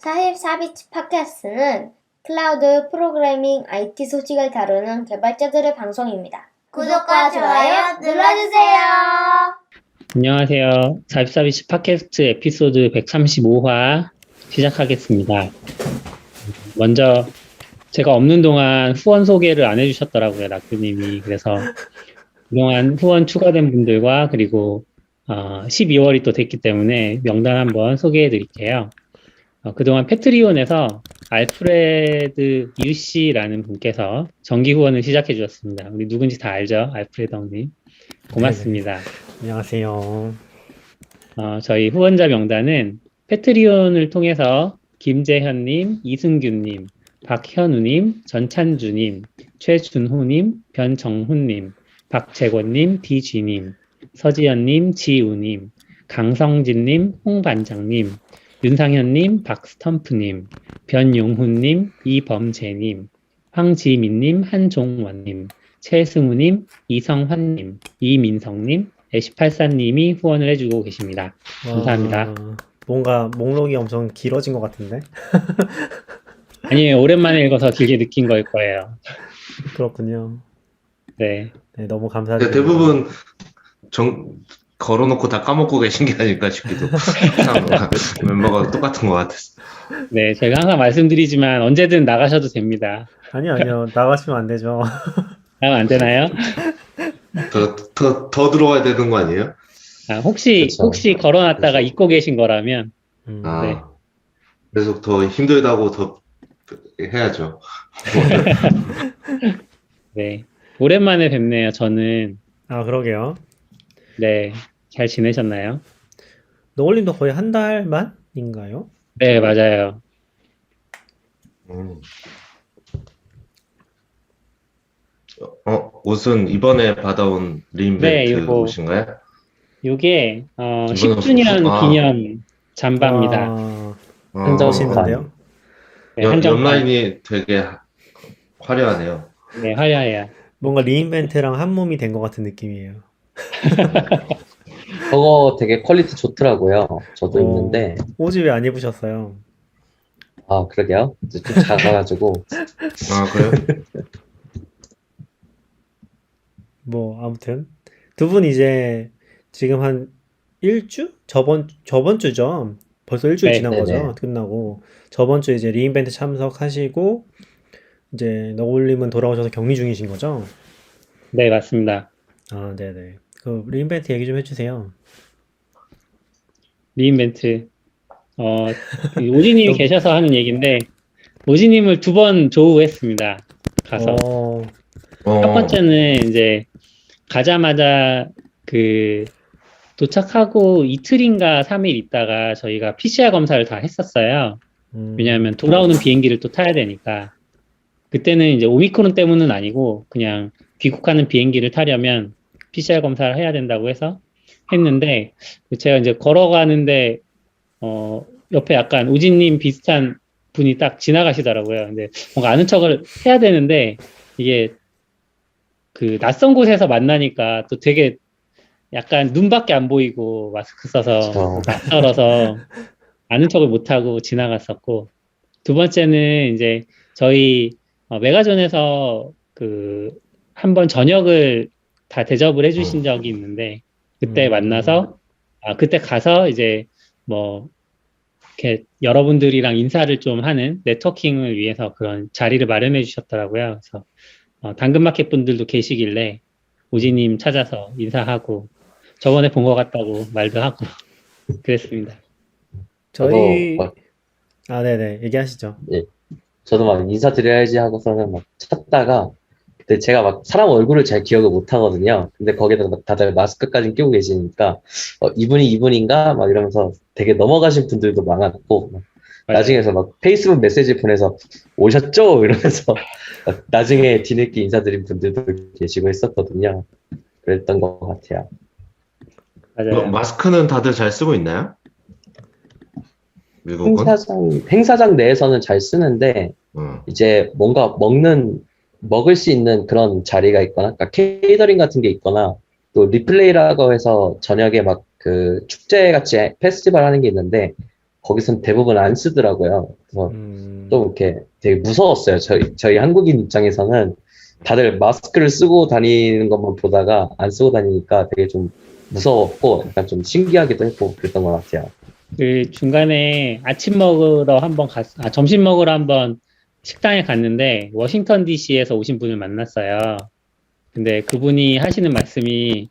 44비치 팟캐스트는 클라우드 프로그래밍 IT 소식을 다루는 개발자들의 방송입니다. 구독과 좋아요 눌러주세요. 안녕하세요. 44비치 팟캐스트 에피소드 135화 시작하겠습니다. 먼저 제가 없는 동안 후원 소개를 안 해주셨더라고요, 낙규님이. 그래서 그동안 후원 추가된 분들과 그리고 12월이 또 됐기 때문에 명단 한번 소개해 드릴게요. 그동안 패트리온에서 알프레드 유씨라는 분께서 정기 후원을 시작해 주셨습니다. 우리 누군지 다 알죠? 알프레드 형님. 고맙습니다. 안녕하세요. 저희 후원자 명단은 패트리온을 통해서 김재현님, 이승균님, 박현우님, 전찬주님, 최준호님, 변정훈님, 박재권님, 디쥐님, 서지연님, 지우님, 강성진님, 홍반장님, 윤상현님, 박스텀프님, 변용훈님, 이범재님, 황지민님, 한종원님, 최승우님, 이성환님, 이민성님, 애쉬84님이 후원을 해주고 계십니다. 감사합니다. 뭔가 목록이 엄청 길어진 것 같은데? 아니에요. 오랜만에 읽어서 길게 느낀 걸 거예요. 그렇군요. 네. 네, 너무 감사드립니다. 대부분 걸어놓고 다 까먹고 계신 게 아닐까 싶기도. 멤버가 똑같은 것 같았어. 네, 제가 항상 말씀드리지만 언제든 나가셔도 됩니다. 아니요. 나가시면 안 되죠. 나가면 안 되나요? 더 들어와야 되는 거 아니에요? 혹시 걸어놨다가 잊고 계신 거라면. 네. 그래서 더 힘들다고 더 해야죠. 네. 오랜만에 뵙네요, 저는. 그러게요. 네. 잘 지내셨나요? 너울님도 거의 한 달 만인가요? 네, 맞아요. 옷은 이번에 받아온 리인벤트 옷인가요? 요게 10주년 기념 잠바입니다. 한정신인데요? 네, 옆라인이 되게 화려하네요. 네, 화려해요. 뭔가 리인벤트랑 한 몸이 된 것 같은 느낌이에요. 저거 되게 퀄리티 좋더라고요. 저도 입는데. 옷이 왜 안 입으셨어요? 그러게요. 좀 작아가지고. 그래요? 아무튼 두 분 이제 지금 한 1주? 저번 주죠? 벌써 일주일 네, 지난 네네. 거죠? 끝나고 저번 주 이제 리인벤트 참석하시고 이제 너울님은 돌아오셔서 격리 중이신 거죠? 네, 맞습니다. 네네. 그 리인벤트 얘기 좀 해주세요. 리인벤트. 오지님이 계셔서 하는 얘기인데, 오지님을 2번 조우했습니다. 가서. 첫 번째는 이제 가자마자 도착하고 이틀인가 3일 있다가 저희가 PCR 검사를 다 했었어요. 왜냐하면 돌아오는 비행기를 또 타야 되니까. 그때는 이제 오미크론 때문은 아니고 그냥 귀국하는 비행기를 타려면 PCR 검사를 해야 된다고 해서 했는데, 제가 이제 걸어가는데 옆에 약간 오지님 비슷한 분이 딱 지나가시더라고요. 근데 뭔가 아는 척을 해야 되는데 이게 낯선 곳에서 만나니까 또 되게 약간 눈밖에 안 보이고 마스크 써서 낯설어서 아는 척을 못하고 지나갔었고, 두 번째는 이제 저희 메가존에서 한번 저녁을 다 대접을 해주신 적이 있는데, 그때 만나서 그때 가서 이제 이렇게 여러분들이랑 인사를 좀 하는 네트워킹을 위해서 그런 자리를 마련해 주셨더라고요. 그래서 당근마켓 분들도 계시길래 오지님 찾아서 인사하고 저번에 본 것 같다고 말도 하고 그랬습니다. 네네, 얘기하시죠. 예. 저도 막 인사드려야지 하고서는 막 찾다가, 그때 제가 막 사람 얼굴을 잘 기억을 못 하거든요. 근데 거기다가 막 다들 마스크까지 끼고 계시니까, 이분이 이분인가? 막 이러면서 되게 넘어가신 분들도 많았고, 나중에서 막 페이스북 메시지 보내서 오셨죠? 이러면서 나중에 뒤늦게 인사드린 분들도 계시고 했었거든요. 그랬던 것 같아요. 맞아요. 마스크는 다들 잘 쓰고 있나요? 미국은? 행사장 내에서는 잘 쓰는데, 이제 뭔가 먹을 수 있는 그런 자리가 있거나, 그러니까 케이터링 같은 게 있거나, 또 리플레이라고 해서 저녁에 막 축제 같이 페스티벌 하는 게 있는데, 거기선 대부분 안 쓰더라고요. 그래서 음. 좀 이렇게 되게 무서웠어요. 저희 한국인 입장에서는 다들 마스크를 쓰고 다니는 것만 보다가 안 쓰고 다니니까 되게 좀 무서웠고 약간 좀 신기하기도 했고 그랬던 것 같아요. 그 중간에 아침 먹으러 점심 먹으러 한번 식당에 갔는데 워싱턴 DC에서 오신 분을 만났어요. 근데 그분이 하시는 말씀이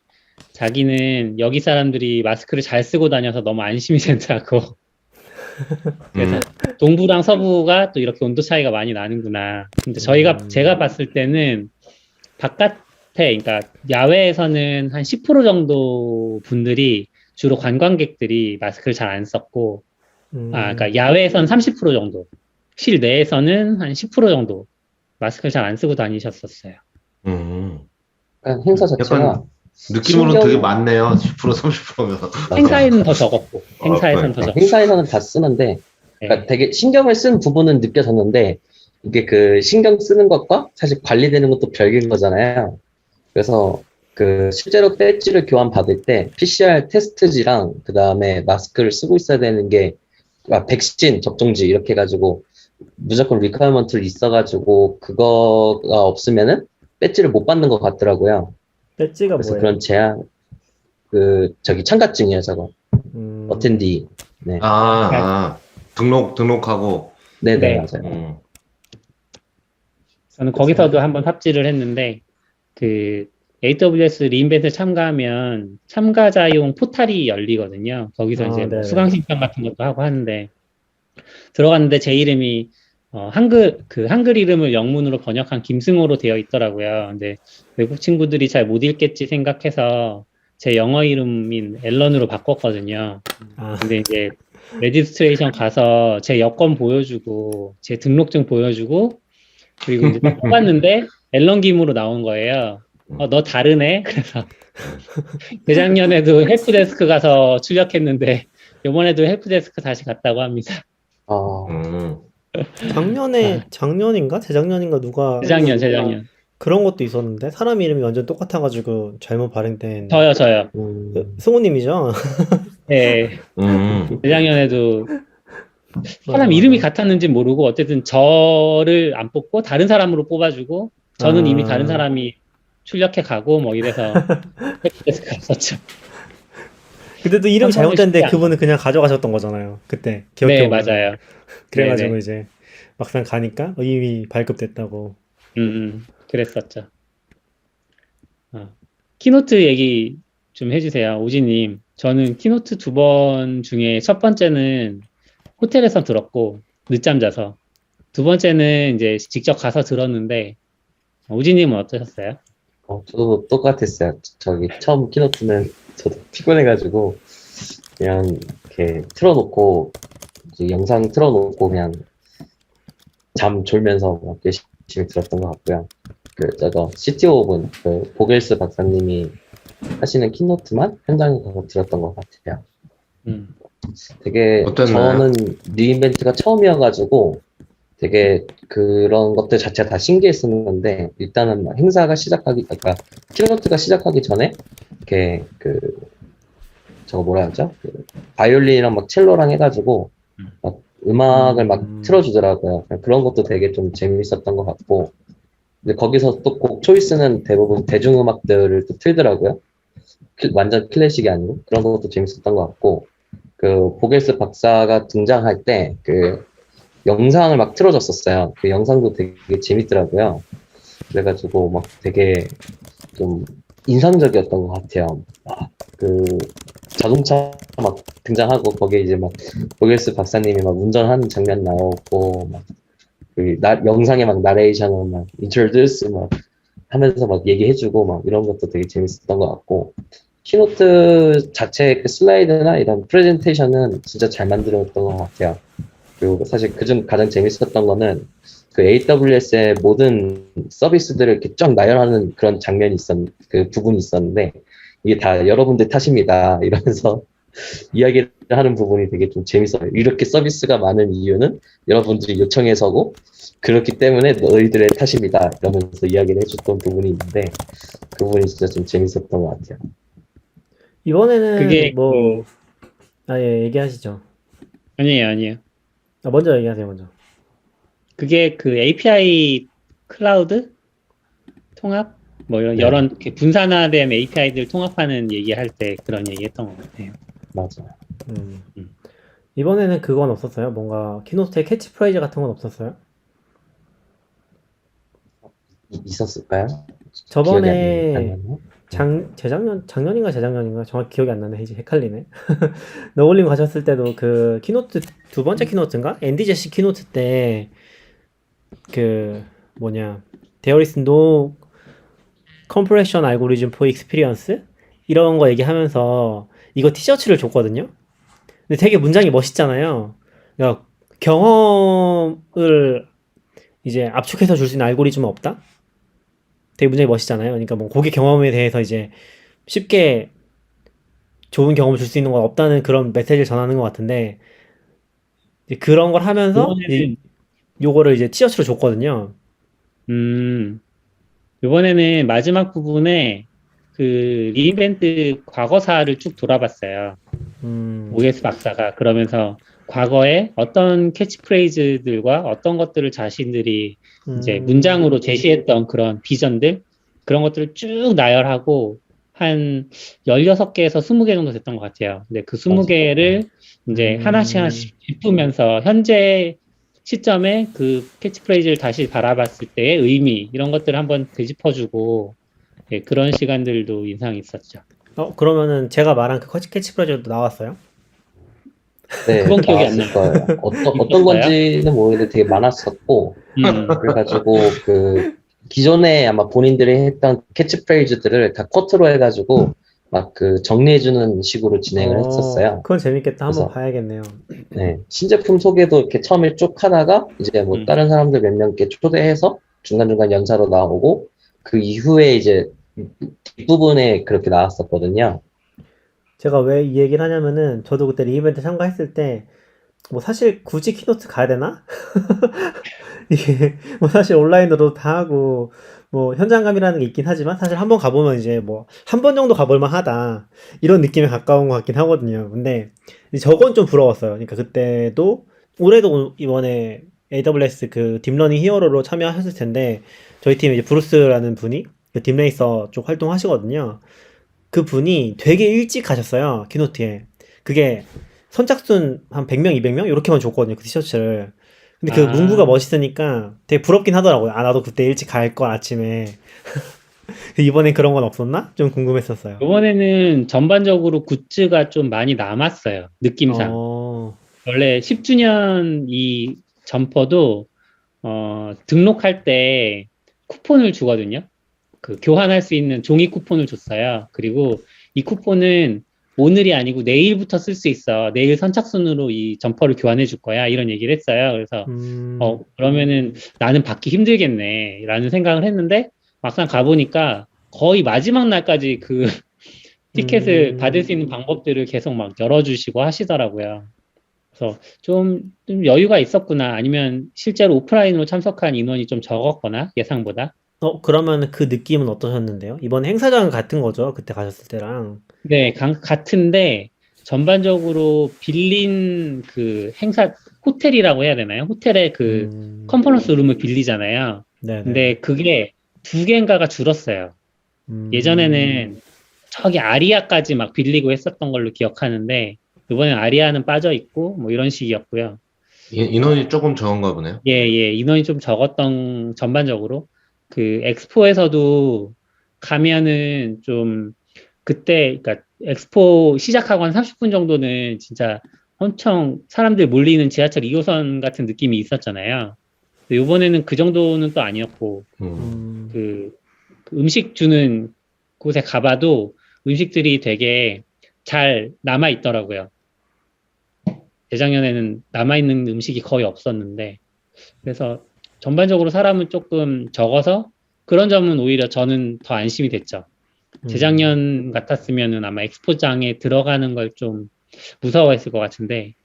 자기는 여기 사람들이 마스크를 잘 쓰고 다녀서 너무 안심이 된다고. 그래서 동부랑 서부가 또 이렇게 온도 차이가 많이 나는구나. 근데 제가 봤을 때는 바깥에, 그러니까 야외에서는 한 10% 정도 분들이 주로 관광객들이 마스크를 잘 안 썼고, 그러니까 야외에서는 30% 정도, 실내에서는 한 10% 정도 마스크를 잘 안 쓰고 다니셨었어요. 약간 행사 자체가 약간 느낌으로 되게 많네요. 10% 30%면. 행사에는 더 적었고, 행사에서는 더 적었고. 행사에서는 다 쓰는데 그러니까 네. 되게 신경을 쓴 부분은 느껴졌는데 이게 그 신경 쓰는 것과 사실 관리되는 것도 별개인 거잖아요. 그래서 그 실제로 배지를 교환 받을 때 PCR 테스트지랑 그 다음에 마스크를 쓰고 있어야 되는 게 백신 접종지 이렇게 해가지고 무조건 리퀘어먼트를 있어가지고 그거가 없으면은 배지를 못 받는 것 같더라고요. 배지가 그래서 뭐예요? 그런 제한 저기 참가증이에요 저거 어텐디. 네. 등록하고. 네네 네. 맞아요. 저는 거기서도 한번 삽질을 했는데, 그 AWS 리인벤트 참가하면 참가자용 포탈이 열리거든요. 거기서 이제 뭐 네네. 수강 신청 같은 것도 하고 하는데, 들어갔는데 제 이름이 한글 이름을 영문으로 번역한 김승호로 되어 있더라고요. 근데 외국 친구들이 잘 못 읽겠지 생각해서 제 영어 이름인 앨런으로 바꿨거든요. 근데 이제 레지스트레이션 가서 제 여권 보여주고 제 등록증 보여주고 그리고 이제 딱 뽑았는데 앨런 김으로 나온 거예요. 너 다르네? 그래서 재작년에도 헬프데스크 가서 출력했는데 이번에도 헬프데스크 다시 갔다고 합니다. 작년인가? 재작년인가 누가 재작년. 그런 것도 있었는데 사람 이름이 완전 똑같아가지고 잘못 발행된 저요. 승우님이죠? 네. 재작년에도 사람 이름이 같았는지 모르고 어쨌든 저를 안 뽑고 다른 사람으로 뽑아주고 저는 이미 다른 사람이 출력해 가고 뭐 이래서 헬프데스크 갔었죠. 근데도 이름이 잘못됐는데 쉽지 그분은 그냥 가져가셨던 거잖아요. 그때 네, 기억해보면. 맞아요. 그래가지고 네네. 이제 막상 가니까 이미 발급됐다고. 그랬었죠. 키노트 얘기 좀 해주세요, 오지님. 저는 키노트 2번 중에 첫 번째는 호텔에서 들었고 늦잠 자서, 두 번째는 이제 직접 가서 들었는데 오지님은 어떠셨어요? 저도 똑같았어요. 저기 처음 키노트는 저도 피곤해가지고 그냥 이렇게 틀어놓고 이제 영상 틀어놓고 그냥 잠 졸면서 막 열심히 들었던 것 같고요. 저거 CTO 분, 보겔스 박사님이 하시는 키노트만 현장에 가서 들었던 것 같아요. 되게 어땠나요? 저는 리인벤트가 처음이어가지고 되게 그런 것들 자체가 다 신기했었는데 일단은 그러니까 키노트가 시작하기 전에 이렇게 저거 뭐라 하죠? 바이올린이랑 막 첼로랑 해가지고 막 음악을 막 틀어주더라고요. 그런 것도 되게 좀 재밌었던 것 같고, 근데 거기서 또 곡 초이스는 대부분 대중음악들을 또 틀더라고요. 완전 클래식이 아니고 그런 것도 재밌었던 것 같고, 보겔스 박사가 등장할 때 영상을 막 틀어줬었어요. 그 영상도 되게 재밌더라고요. 그래가지고 막 되게 좀 인상적이었던 것 같아요. 자동차 막 등장하고 거기에 이제 막 보겔스 박사님이 막 운전하는 장면 나오고 막 영상에 막 나레이션을 막 introduce 막 하면서 막 얘기해주고 막 이런 것도 되게 재밌었던 것 같고, 키노트 자체 그 슬라이드나 이런 프레젠테이션은 진짜 잘 만들었던 것 같아요. 그리고 사실 그중 가장 재밌었던 거는 AWS의 모든 서비스들을 이렇게 쫙 나열하는 그런 그 부분이 있었는데, 이게 다 여러분들 탓입니다 이러면서 이야기를 하는 부분이 되게 좀 재밌어요. 이렇게 서비스가 많은 이유는 여러분들이 요청해서고 그렇기 때문에 너희들의 탓입니다 이러면서 이야기를 해줬던 부분이 있는데 그 부분이 진짜 좀 재밌었던 것 같아요. 이번에는 그게 예, 얘기하시죠. 아니에요, 아니에요. 먼저 얘기하세요, 먼저. 그게 그 API 클라우드 통합? 뭐 이런 네. 여러 이렇게 분산화된 API들 통합하는 얘기할 때 그런 얘기했던 것 같아요. 맞아요. 음. 음. 이번에는 그건 없었어요? 뭔가 키노트에 캐치프레이즈 같은 건 없었어요? 있었을까요? 저번에 기억이 안 나요? 작년인가 재작년인가 정확히 기억이 안 나네. 이제 헷갈리네. 너굴림 가셨을 때도 그 키노트 두 번째 키노트인가? 앤디 제시 키노트 때 그 뭐냐 There is no compression algorithm for experience 이런 거 얘기하면서 이거 티셔츠를 줬거든요. 근데 되게 문장이 멋있잖아요. 그러니까 경험을 이제 압축해서 줄 수 있는 알고리즘은 없다? 되게 문장이 멋있잖아요. 그러니까 뭐 고객 경험에 대해서 이제 쉽게 좋은 경험을 줄 수 있는 건 없다는 그런 메시지를 전하는 것 같은데 이제 그런 걸 하면서 이번에는 요거를 이제 티셔츠로 줬거든요. 이번에는 마지막 부분에 그 리인벤트 과거사를 쭉 돌아봤어요. OS 박사가. 그러면서 과거에 어떤 캐치프레이즈들과 어떤 것들을 자신들이 이제 문장으로 제시했던 그런 비전들, 그런 것들을 쭉 나열하고 한 16개에서 20개 정도 됐던 것 같아요. 근데 그 20개를 이제 하나씩 짚으면서 현재 시점에 그 캐치프레이즈를 다시 바라봤을 때의 의미, 이런 것들을 한번 되짚어주고, 예, 그런 시간들도 인상이 있었죠. 그러면은 제가 말한 그 캐치프레이즈도 나왔어요? 네, 그건 기억이 안 나왔을 거예요. 어떤 있었어요? 건지는 모르겠는데 되게 많았었고, 그래가지고 그 기존에 아마 본인들이 했던 캐치프레이즈들을 다 쿼트로 해가지고 막 그 정리해주는 식으로 진행을 했었어요. 그건 재밌겠다. 한번 그래서 봐야겠네요. 네, 신제품 소개도 이렇게 처음에 쭉 하다가 이제 뭐 다른 사람들 몇 명 이렇게 초대해서 중간중간 연사로 나오고 그 이후에 이제 뒷부분에 그렇게 나왔었거든요. 제가 왜 이 얘기를 하냐면은 저도 그때 리이벤트 참가했을 때 뭐 사실 굳이 키노트 가야 되나? 이게 뭐 사실 온라인으로 다 하고 뭐 현장감이라는 게 있긴 하지만 사실 한번 가보면 이제 뭐 한 번 정도 가볼만 하다 이런 느낌에 가까운 것 같긴 하거든요. 근데 저건 좀 부러웠어요. 그러니까 그때도 올해도 이번에 AWS 그 딥러닝 히어로로 참여하셨을 텐데 저희 팀에 이제 브루스라는 분이 그 딥레이서 쪽 활동하시거든요. 그 분이 되게 일찍 가셨어요. 키노트에. 그게 선착순 한 100명, 200명 이렇게만 줬거든요. 그 티셔츠를. 근데 그 문구가 멋있으니까 되게 부럽긴 하더라고요. 아, 나도 그때 일찍 갈 걸 아침에. 이번엔 그런 건 없었나? 좀 궁금했었어요. 이번에는 전반적으로 굿즈가 좀 많이 남았어요. 느낌상. 원래 10주년 이 점퍼도 등록할 때 쿠폰을 주거든요. 그 교환할 수 있는 종이 쿠폰을 줬어요. 그리고 이 쿠폰은 오늘이 아니고 내일부터 쓸 수 있어. 내일 선착순으로 이 점퍼를 교환해 줄 거야. 이런 얘기를 했어요. 그래서 그러면은 나는 받기 힘들겠네. 라는 생각을 했는데 막상 가보니까 거의 마지막 날까지 그 티켓을 받을 수 있는 방법들을 계속 막 열어주시고 하시더라고요. 그래서 좀 여유가 있었구나. 아니면 실제로 오프라인으로 참석한 인원이 좀 적었거나 예상보다. 그러면 그 느낌은 어떠셨는데요? 이번 행사장은 같은 거죠? 그때 가셨을 때랑. 네, 같은데 전반적으로 빌린 그 행사 호텔이라고 해야 되나요? 호텔에 그 컨퍼런스 룸을 빌리잖아요. 네네. 근데 그게 2개인가가 줄었어요. 예전에는 저기 아리아까지 막 빌리고 했었던 걸로 기억하는데 이번엔 아리아는 빠져 있고 뭐 이런 식이었고요. 인원이 조금 적은가 보네요. 예, 인원이 좀 적었던 전반적으로 그 엑스포에서도 가면은 좀 그때 그러니까 엑스포 시작하고 한 30분 정도는 진짜 엄청 사람들 몰리는 지하철 2호선 같은 느낌이 있었잖아요. 근데 이번에는 그 정도는 또 아니었고 그 음식 주는 곳에 가봐도 음식들이 되게 잘 남아 있더라고요. 재작년에는 남아있는 음식이 거의 없었는데 그래서 전반적으로 사람은 조금 적어서 그런 점은 오히려 저는 더 안심이 됐죠. 재작년 같았으면은 아마 엑스포장에 들어가는 걸 좀 무서워했을 것 같은데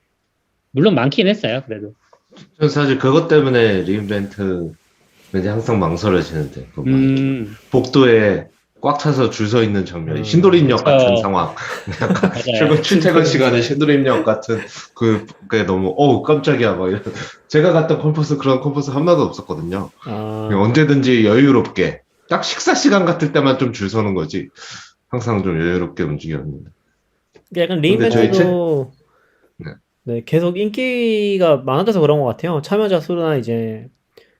물론 많긴 했어요. 그래도 저는 사실 그것 때문에 리인벤트 왠지 항상 망설여지는데 복도에 꽉 차서 줄 서 있는 장면이 음. 신도림역 그쵸. 같은 상황. 약간 맞아요. 출퇴근 시간에 신도림역 같은 그게 너무 깜짝이야 막 이런. 제가 갔던 컴퍼스 그런 컴퍼스 하나도 없었거든요. 그냥 아, 언제든지 여유롭게 딱 식사 시간 같을 때만 좀 줄 서는 거지. 항상 좀 여유롭게 움직였는데. 약간 근데 저희 리인벤트도 네. 네, 계속 인기가 많아져서 그런 것 같아요. 참여자 수나 이제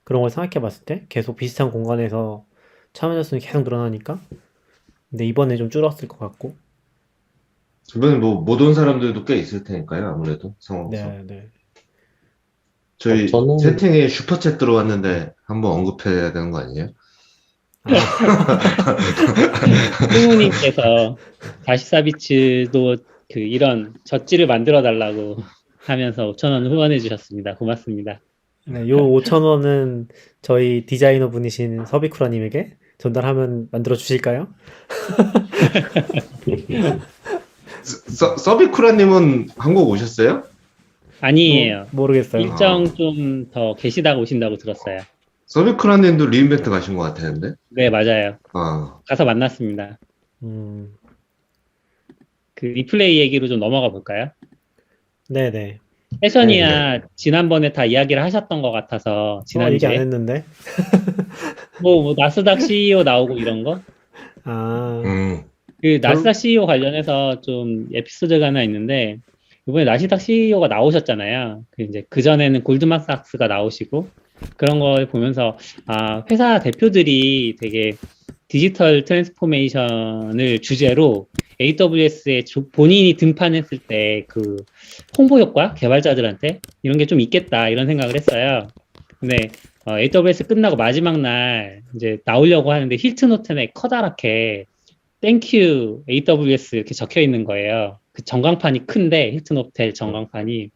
그런 걸 생각해 봤을 때 계속 비슷한 공간에서 참여자 수는 계속 늘어나니까. 근데 이번에 좀 줄었을 것 같고. 주변에 뭐 못 온 사람들도 꽤 있을 테니까요. 아무래도 상황상. 네, 네. 저희 저는 채팅에 슈퍼챗 들어왔는데 한번 언급해야 되는 거 아니에요? 아, 승우님께서 44비츠도 그 이런 젖지를 만들어 달라고 하면서 5,000원 후원해 주셨습니다. 고맙습니다. 네, 요 5,000원은 저희 디자이너 분이신 서비쿠라님에게 전달하면 만들어 주실까요? 서비쿠라님은 한국 오셨어요? 아니에요. 모르겠어요. 일정 좀 더 계시다가 오신다고 들었어요. 서비쿠라님도 리인벤트 가신 것 같았는데. 네, 맞아요. 아, 가서 만났습니다. 음, 그 리플레이 얘기로 좀 넘어가 볼까요? 네네. 패션이야 지난번에 다 이야기를 하셨던 것 같아서 얘기 안 지난주에 했는데. 뭐 나스닥 CEO 나오고 이런 거? 아, 그 나스닥 CEO 관련해서 좀 에피소드가 하나 있는데 이번에 나스닥 CEO가 나오셨잖아요. 그 이제 그 전에는 골드만삭스가 나오시고 그런 걸 보면서 아 회사 대표들이 되게 디지털 트랜스포메이션을 주제로 AWS에 본인이 등판했을 때 그 홍보 효과 개발자들한테 이런 게 좀 있겠다 이런 생각을 했어요. 근데 AWS 끝나고 마지막 날 이제 나오려고 하는데 힐튼 호텔에 커다랗게 땡큐 AWS 이렇게 적혀 있는 거예요. 그 전광판이 큰데 힐튼 호텔 전광판이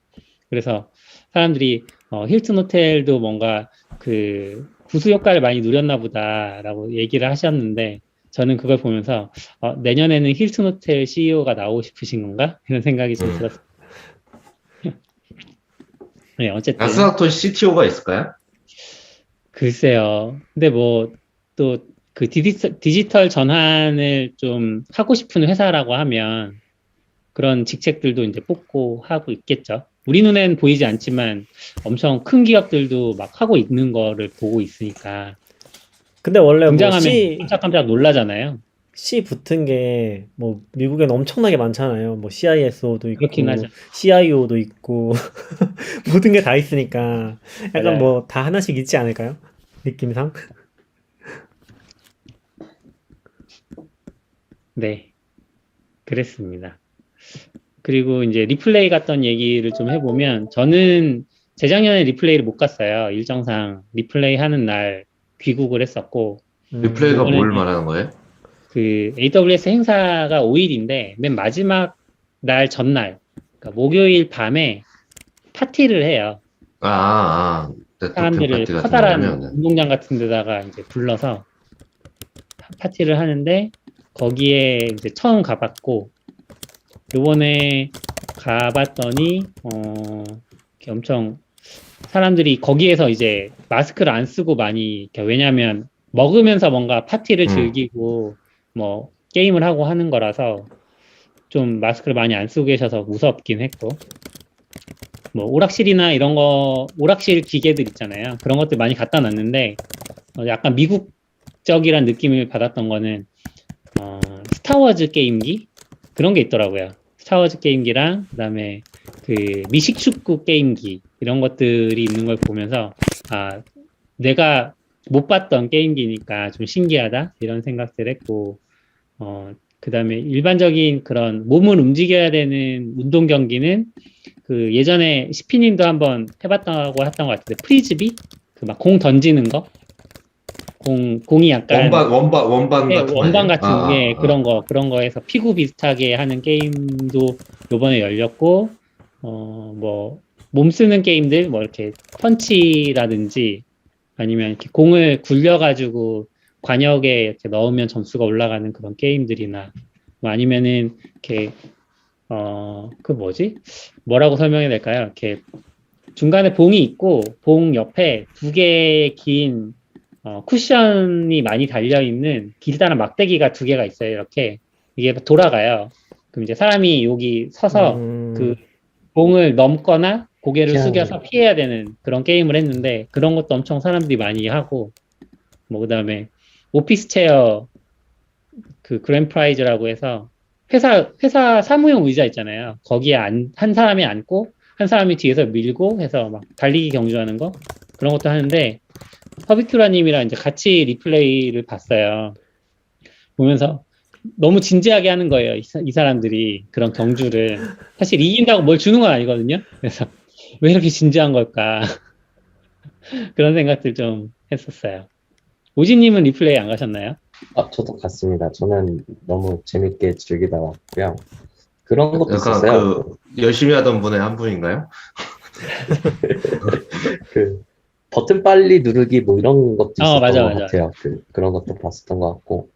그래서 사람들이 힐튼 호텔도 뭔가 그 부수 효과를 많이 누렸나 보다라고 얘기를 하셨는데 저는 그걸 보면서 내년에는 힐튼 호텔 CEO가 나오고 싶으신 건가? 이런 생각이 좀 들었어요. 네, 어쨌든 나스닥도 CTO가 있을까요? 글쎄요. 근데 뭐 또 그 디지털 전환을 좀 하고 싶은 회사라고 하면 그런 직책들도 이제 뽑고 하고 있겠죠. 우리 눈엔 보이지 않지만 엄청 큰 기업들도 막 하고 있는 거를 보고 있으니까 근데 원래 뭐 등장하면 깜짝깜짝 놀라잖아요. C 붙은 게 뭐 미국엔 엄청나게 많잖아요. 뭐 CISO도 있고 그렇긴 하죠. CIO도 있고 모든 게 다 있으니까 약간 맞아요. 뭐 다 하나씩 있지 않을까요? 느낌상? 네, 그랬습니다. 그리고 이제 리플레이 갔던 얘기를 좀 해보면 저는 재작년에 리플레이를 못 갔어요. 일정상 리플레이 하는 날 귀국을 했었고 리플레이가 뭘 이번에는 말하는 거예요? 그 AWS 행사가 5일인데 맨 마지막 날 전날 그러니까 목요일 밤에 파티를 해요. 네트워킹 사람들을 파티 같은 커다란 거면 운동장 같은 데다가 이제 불러서 파티를 하는데 거기에 이제 처음 가봤고 요번에 가봤더니 이렇게 엄청 사람들이 거기에서 이제 마스크를 안 쓰고 많이 이렇게 왜냐면 먹으면서 뭔가 파티를 즐기고 뭐 게임을 하고 하는 거라서 좀 마스크를 많이 안 쓰고 계셔서 무섭긴 했고 뭐 오락실이나 이런 거 오락실 기계들 있잖아요. 그런 것들 많이 갖다 놨는데 약간 미국적이란 느낌을 받았던 거는 스타워즈 게임기 그런 게 있더라고요. 스타워즈 게임기랑 그다음에 그 미식축구 게임기 이런 것들이 있는 걸 보면서 아 내가 못 봤던 게임기니까 좀 신기하다 이런 생각들 했고 그다음에 일반적인 그런 몸을 움직여야 되는 운동 경기는 그 예전에 시피님도 한번 해봤다고 했던 것 같은데 프리즈비 그 막 공 던지는 거 공이 약간 원반 네, 같은 거 원반 아니에요? 같은 게 그런 거에서 피구 비슷하게 하는 게임도 요번에 열렸고 뭐 몸 쓰는 게임들 뭐 이렇게 펀치라든지 아니면 이렇게 공을 굴려가지고 관역에 이렇게 넣으면 점수가 올라가는 그런 게임들이나 뭐 아니면은 이렇게 그 뭐지? 뭐라고 설명해야 될까요? 이렇게 중간에 봉이 있고 봉 옆에 두 개의 긴 쿠션이 많이 달려있는 길다란 막대기가 두 개가 있어요. 이렇게. 이게 돌아가요. 그럼 이제 사람이 여기 서서 그 공을 넘거나 고개를 피하는 숙여서 피해야 되는 그런 게임을 했는데 그런 것도 엄청 사람들이 많이 하고 뭐 그다음에 오피스 체어 그 그랜 프라이즈라고 해서 회사 사무용 의자 있잖아요. 거기에 한 사람이 앉고 한 사람이 뒤에서 밀고 해서 막 달리기 경주하는 거 그런 것도 하는데 허비큐라님이랑 이제 같이 리플레이를 봤어요. 보면서 너무 진지하게 하는 거예요. 이 사람들이 그런 경주를 사실 이긴다고 뭘 주는 건 아니거든요. 그래서 왜 이렇게 진지한 걸까 그런 생각들 좀 했었어요. 오지님은 리플레이 안 가셨나요? 저도 갔습니다. 저는 너무 재밌게 즐기다 왔고요. 그런 것도 약간 있었어요. 그 열심히 하던 분의 한 분인가요? 그 버튼 빨리 누르기 뭐 이런 것도 있었던 맞아, 것 맞아. 같아요. 그런 것도 봤었던 것 같고,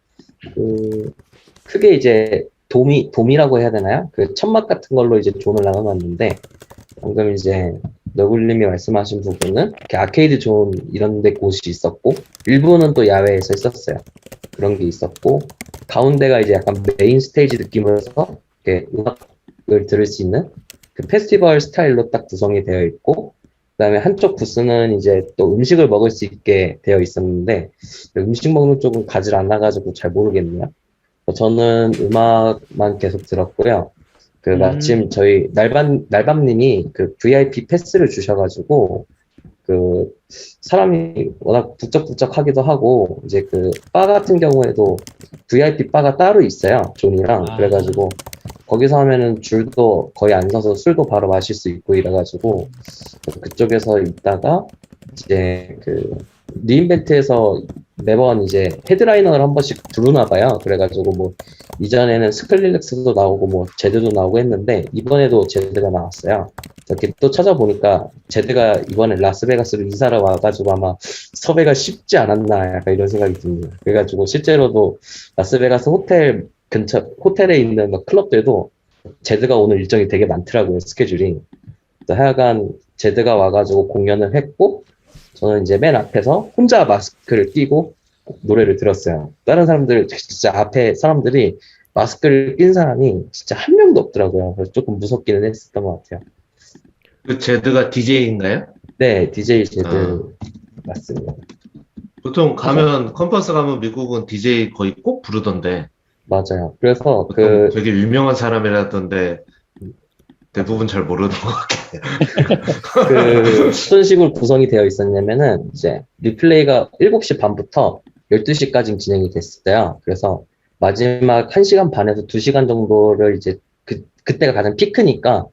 크게 이제 도미라고 해야 되나요? 그 천막 같은 걸로 이제 존을 나눠놨는데, 방금 이제 너굴님이 말씀하신 부분은 이렇게 아케이드 존 이런 데 곳이 있었고, 일부는 또 야외에서 있었어요. 그런 게 있었고, 가운데가 이제 약간 메인 스테이지 느낌으로 해서 이렇게 음악을 들을 수 있는 그 페스티벌 스타일로 딱 구성이 되어 있고, 그다음에 한쪽 부스는 이제 또 음식을 먹을 수 있게 되어 있었는데 음식 먹는 쪽은 가지를 않아가지고 잘 모르겠네요. 저는 음악만 계속 들었고요. 그 마침 저희 날밤님이 그 VIP 패스를 주셔가지고 그 사람이 워낙 북적북적하기도 하고 이제 그 바 같은 경우에도 VIP 바가 따로 있어요. 존이랑 그래가지고 거기서 하면은 줄도 거의 안 서서 술도 바로 마실 수 있고 이래가지고 그쪽에서 있다가 이제 그 리인벤트에서 매번 이제 헤드라이너를 한 번씩 부르나 봐요. 그래가지고 뭐 이전에는 스클릴렉스도 나오고 뭐 제드도 나오고 했는데 이번에도 제드가 나왔어요. 이렇게 또 찾아보니까 제드가 이번에 라스베가스로 이사를 와가지고 아마 섭외가 쉽지 않았나 약간 이런 생각이 듭니다. 그래가지고 실제로도 라스베가스 호텔에 있는 뭐 클럽들도 제드가 오늘 일정이 되게 많더라고요. 스케줄이. 하여간 제드가 와가지고 공연을 했고 저는 이제 맨 앞에서 혼자 마스크를 끼고 노래를 들었어요. 다른 사람들 진짜 앞에 사람들이 마스크를 낀 사람이 진짜 한 명도 없더라고요. 그래서 조금 무섭기는 했었던 것 같아요. 그 제드가 DJ인가요? 네, DJ 제드 맞습니다. 보통 컨퍼런스 가면 미국은 DJ 거의 꼭 부르던데 맞아요. 그래서 보통 되게 유명한 사람이라던데 대부분 잘 모르는 것 같아요. 어떤 식으로 구성이 되어 있었냐면은 이제 리플레이가 7시 반부터 12시까지 진행이 됐어요. 그래서 마지막 1시간 반에서 2시간 정도를 이제 그때가 가장 피크니까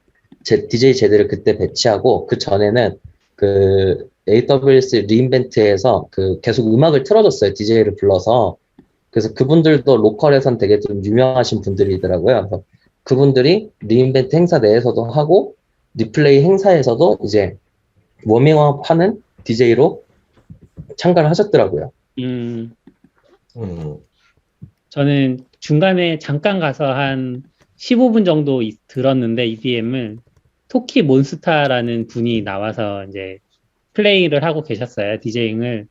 DJ 제드를 그때 배치하고 그 전에는 그 AWS 리인벤트에서 계속 음악을 틀어줬어요. DJ를 불러서. 그래서 그분들도 로컬에선 되게 좀 유명하신 분들이더라고요. 그래서 그분들이 리인벤트 행사 내에서도 하고 리플레이 행사에서도 이제 워밍업 하는 DJ로 참가를 하셨더라고요. 저는 중간에 잠깐 가서 한 15분 정도 들었는데 EDM을 토키 몬스타라는 분이 나와서 이제 플레이를 하고 계셨어요. 디제잉을.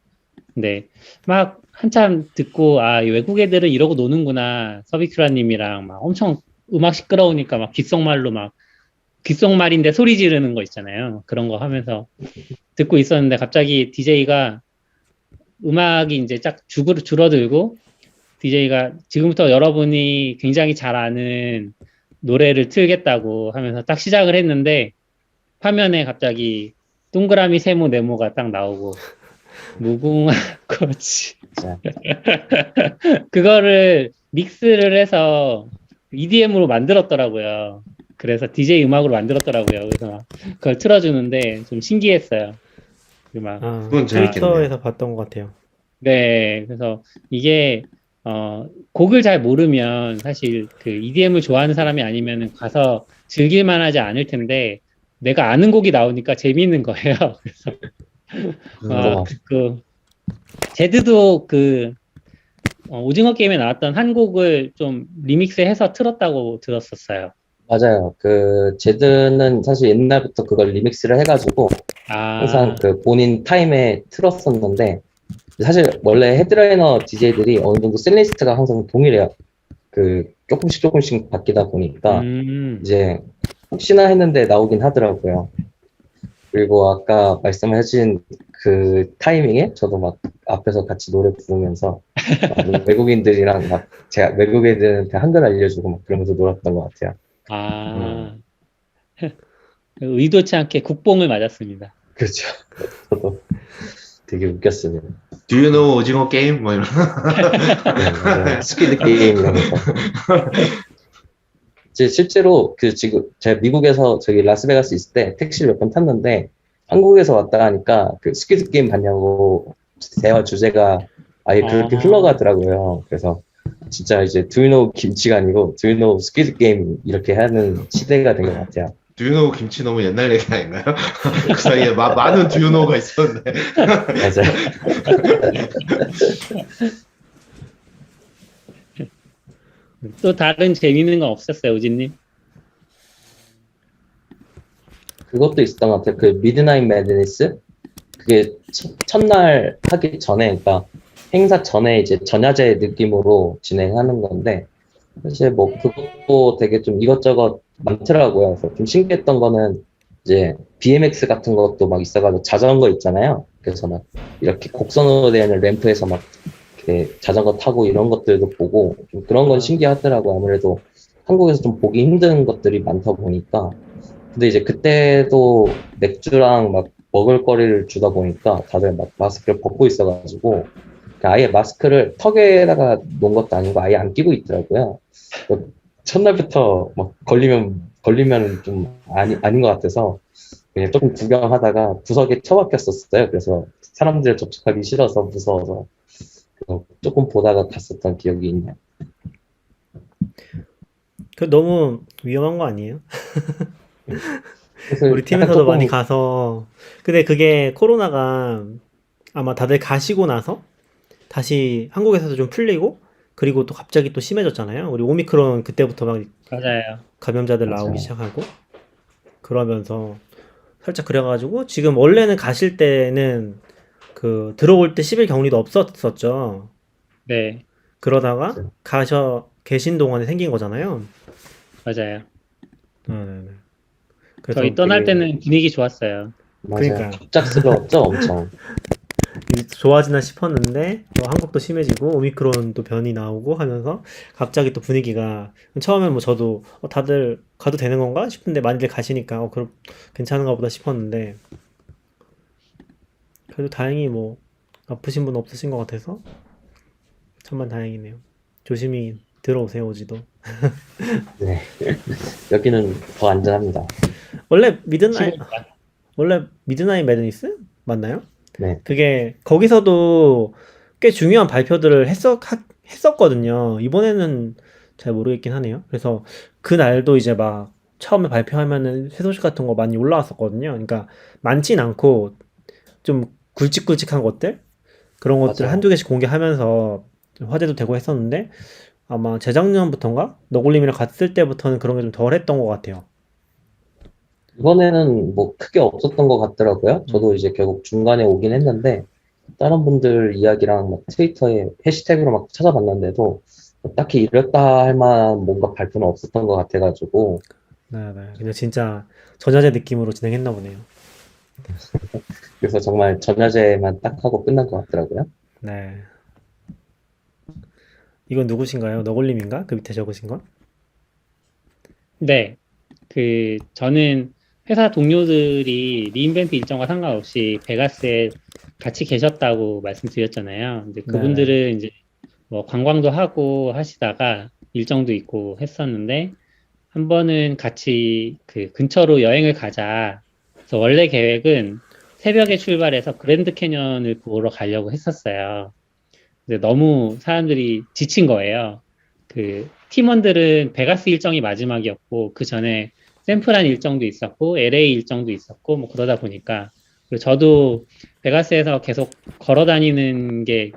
근데 막 한참 듣고 외국 애들은 이러고 노는구나. 서비큐라님이랑 막 엄청 음악 시끄러우니까 막 귓속말인데 소리 지르는 거 있잖아요. 그런 거 하면서 듣고 있었는데 갑자기 DJ가 음악이 이제 쫙 줄어들고 DJ가 지금부터 여러분이 굉장히 잘 아는 노래를 틀겠다고 하면서 딱 시작을 했는데 화면에 갑자기 동그라미 세모 네모가 딱 나오고 무궁화 꽃이 그거를 믹스를 해서 EDM으로 만들었더라고요. 그래서 DJ 음악으로 만들었더라고요. 그래서 막 그걸 틀어주는데 좀 신기했어요. 그건 재밌겠네요. 트위터에서 봤던 것 같아요. 네, 그래서 이게 곡을 잘 모르면 사실 그 EDM을 좋아하는 사람이 아니면 가서 즐길만 하지 않을 텐데 내가 아는 곡이 나오니까 재미있는 거예요. 그래서 제드도 오징어 게임에 나왔던 한 곡을 좀 리믹스해서 틀었다고 들었었어요. 맞아요. 제드는 사실 옛날부터 그걸 리믹스를 해가지고 항상 본인 타임에 틀었었는데 사실 원래 헤드라이너 DJ들이 어느 정도 셀리스트가 항상 동일해요. 그 조금씩 바뀌다 보니까 이제 혹시나 했는데 나오긴 하더라고요. 그리고 아까 말씀하신 그 타이밍에 저도 막 앞에서 같이 노래 부르면서 막 외국인들이랑 막 제가 외국인들한테 한글 알려주고 막 그러면서 놀았던 것 같아요. 아, 의도치 않게 국뽕을 맞았습니다. 그렇죠. 저도 되게 웃겼습니다. Do you know 오징어 게임? 뭐 이런. 네, 맞아요. 스퀴드 게임 이러면서. 실제로 그 지금 제가 미국에서 저기 라스베가스 있을 때 택시를 몇 번 탔는데 한국에서 왔다 하니까 그 스퀴드 게임 봤냐고 대화 주제가 아예 그렇게 흘러가더라고요. 그래서 진짜 이제 Do you know 김치가 아니고 Do you know 스퀴드 게임 이렇게 하는 시대가 된 것 같아요. Do you know 김치 너무 옛날 얘기 아닌가요? 그 사이에 많은 Do you know가 있었는데. 맞아요. 또 다른 재미있는 건 없었어요, 우진님? 그것도 있었던 것 같아요. 그 미드나잇 매드니스? 그게 첫날 하기 전에, 그러니까 행사 전에 이제 전야제 느낌으로 진행하는 건데, 사실 뭐 그것도 되게 좀 이것저것 많더라고요. 그래서 좀 신기했던 거는 이제 BMX 같은 것도 막 있어가지고 자전거 있잖아요. 그래서 막 이렇게 곡선으로 되어 있는 램프에서 막 이렇게 자전거 타고 이런 것들도 보고 좀 그런 건 신기하더라고요. 아무래도 한국에서 좀 보기 힘든 것들이 많다 보니까. 근데 이제 그때도 맥주랑 막 먹을거리를 주다 보니까 다들 막 마스크를 벗고 있어가지고 아예 마스크를 턱에다가 놓은 것도 아니고 아예 안 끼고 있더라고요. 첫날부터 막 걸리면 좀 아닌 것 같아서 그냥 조금 구경하다가 구석에 처박혔었어요. 그래서 사람들 접촉하기 싫어서 무서워서 조금 보다가 갔었던 기억이 있네요. 그 너무 위험한 거 아니에요? 그래서 우리 팀에서도 조금 많이 가서 근데 그게 코로나가 아마 다들 가시고 나서 다시 한국에서도 좀 풀리고 그리고 또 갑자기 또 심해졌잖아요. 우리 오미크론 그때부터 막 맞아요. 감염자들 맞아요. 나오기 시작하고 그러면서 살짝 그래가지고 지금 원래는 가실 때는 그 들어올 때 10일 격리도 없었었죠. 네, 그러다가 계신 동안에 생긴 거잖아요. 맞아요. 네네네. 그래서 저희 떠날 되게- 때는 분위기 좋았어요. 맞아요. 그러니까요. 갑작스러웠죠, 엄청. 좋아지나 싶었는데 또 한국도 심해지고 오미크론도 변이 나오고 하면서 갑자기 또 분위기가 처음엔 뭐 저도 다들 가도 되는 건가 싶은데 많이들 가시니까 그럼 괜찮은가 보다 싶었는데 그래도 다행히 뭐 아프신 분 없으신 것 같아서 천만 다행이네요. 조심히 들어오세요, 오지도. 네. 여기는 더 안전합니다. 원래 미드나잇 시골 원래 미드나잇 매드니스 맞나요? 네. 그게 거기서도 꽤 중요한 발표들을 했었거든요. 이번에는 잘 모르겠긴 하네요. 그래서 그날도 이제 막 처음에 발표하면은 새 소식 같은 거 많이 올라왔었거든요. 그러니까 많진 않고 좀 굵직굵직한 것들 그런 것들 맞아요. 한두 개씩 공개하면서 좀 화제도 되고 했었는데 아마 재작년부터인가 너굴님이랑 갔을 때부터는 그런 게 좀 덜 했던 것 같아요. 이번에는 뭐 크게 없었던 것 같더라고요. 저도 이제 결국 중간에 오긴 했는데 다른 분들 이야기랑 막 트위터에 해시태그로 막 찾아봤는데도 딱히 이랬다 할 만한 뭔가 발표는 없었던 것 같아가지고 네. 그냥 진짜 전자제 느낌으로 진행했나 보네요. 그래서 정말 전야제만 딱 하고 끝난 것 같더라고요. 네. 이건 누구신가요? 너굴님인가? 그 밑에 적으신 건? 네, 저는 회사 동료들이 리인벤트 일정과 상관없이 베가스에 같이 계셨다고 말씀드렸잖아요. 근데 그분들은 이제 뭐 관광도 하고 하시다가 일정도 있고 했었는데 한 번은 같이 그 근처로 여행을 가자. 그래서 원래 계획은 새벽에 출발해서 그랜드 캐년을 보러 가려고 했었어요. 근데 너무 사람들이 지친 거예요. 그 팀원들은 베가스 일정이 마지막이었고 그 전에 샌프란 일정도 있었고 LA 일정도 있었고 뭐 그러다 보니까 그리고 저도 베가스에서 계속 걸어 다니는 게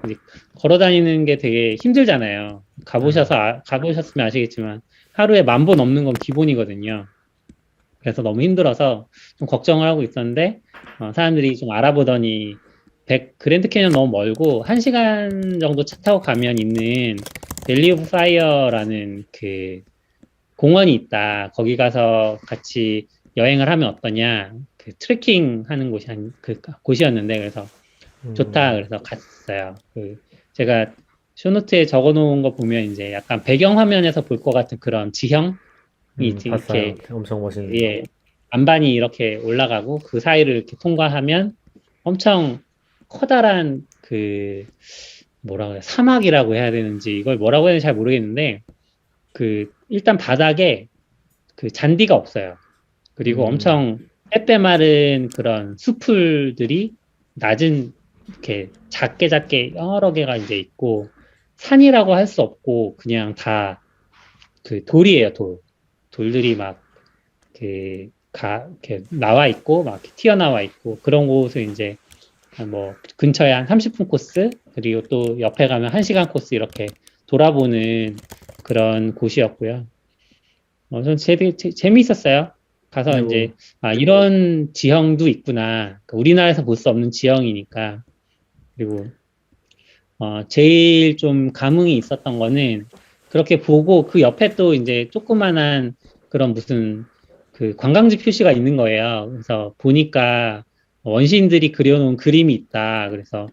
되게 힘들잖아요. 가보셨으면 아시겠지만 하루에 10,000보 넘는 건 기본이거든요. 그래서 너무 힘들어서 좀 걱정을 하고 있었는데 사람들이 좀 알아보더니 그랜드 캐니언 너무 멀고 1시간 정도 차 타고 가면 있는 밸리 오브 파이어라는 그 공원이 있다. 거기 가서 같이 여행을 하면 어떠냐. 그 트레킹 하는 곳이었는데 그래서 좋다. 그래서 갔어요. 제가 쇼노트에 적어 놓은 거 보면 이제 약간 배경 화면에서 볼 것 같은 그런 지형이 봤어요. 이렇게 엄청 멋있는. 예, 안반이 이렇게 올라가고 그 사이를 이렇게 통과하면 엄청 커다란 뭐라고 해야 사막이라고 해야 되는지 이걸 뭐라고 해야 되는지 잘 모르겠는데 일단 바닥에 잔디가 없어요. 그리고 엄청 빼빼 마른 그런 숲풀들이 낮은 이렇게 작게 여러 개가 이제 있고 산이라고 할 수 없고 그냥 다 돌이에요. 돌들이 막 이렇게 나와 있고 막 이렇게 튀어나와 있고 그런 곳을 이제 뭐 근처에 한 30분 코스 그리고 또 옆에 가면 1시간 코스 이렇게 돌아보는 그런 곳이었고요. 전 재미있었어요. 가서 이제 이런 지형도 있구나. 우리나라에서 볼 수 없는 지형이니까. 그리고 제일 좀 감흥이 있었던 거는 그렇게 보고 그 옆에 또 이제 조그만한 그런 무슨 관광지 표시가 있는 거예요. 그래서 보니까 원시인들이 그려놓은 그림이 있다. 그래서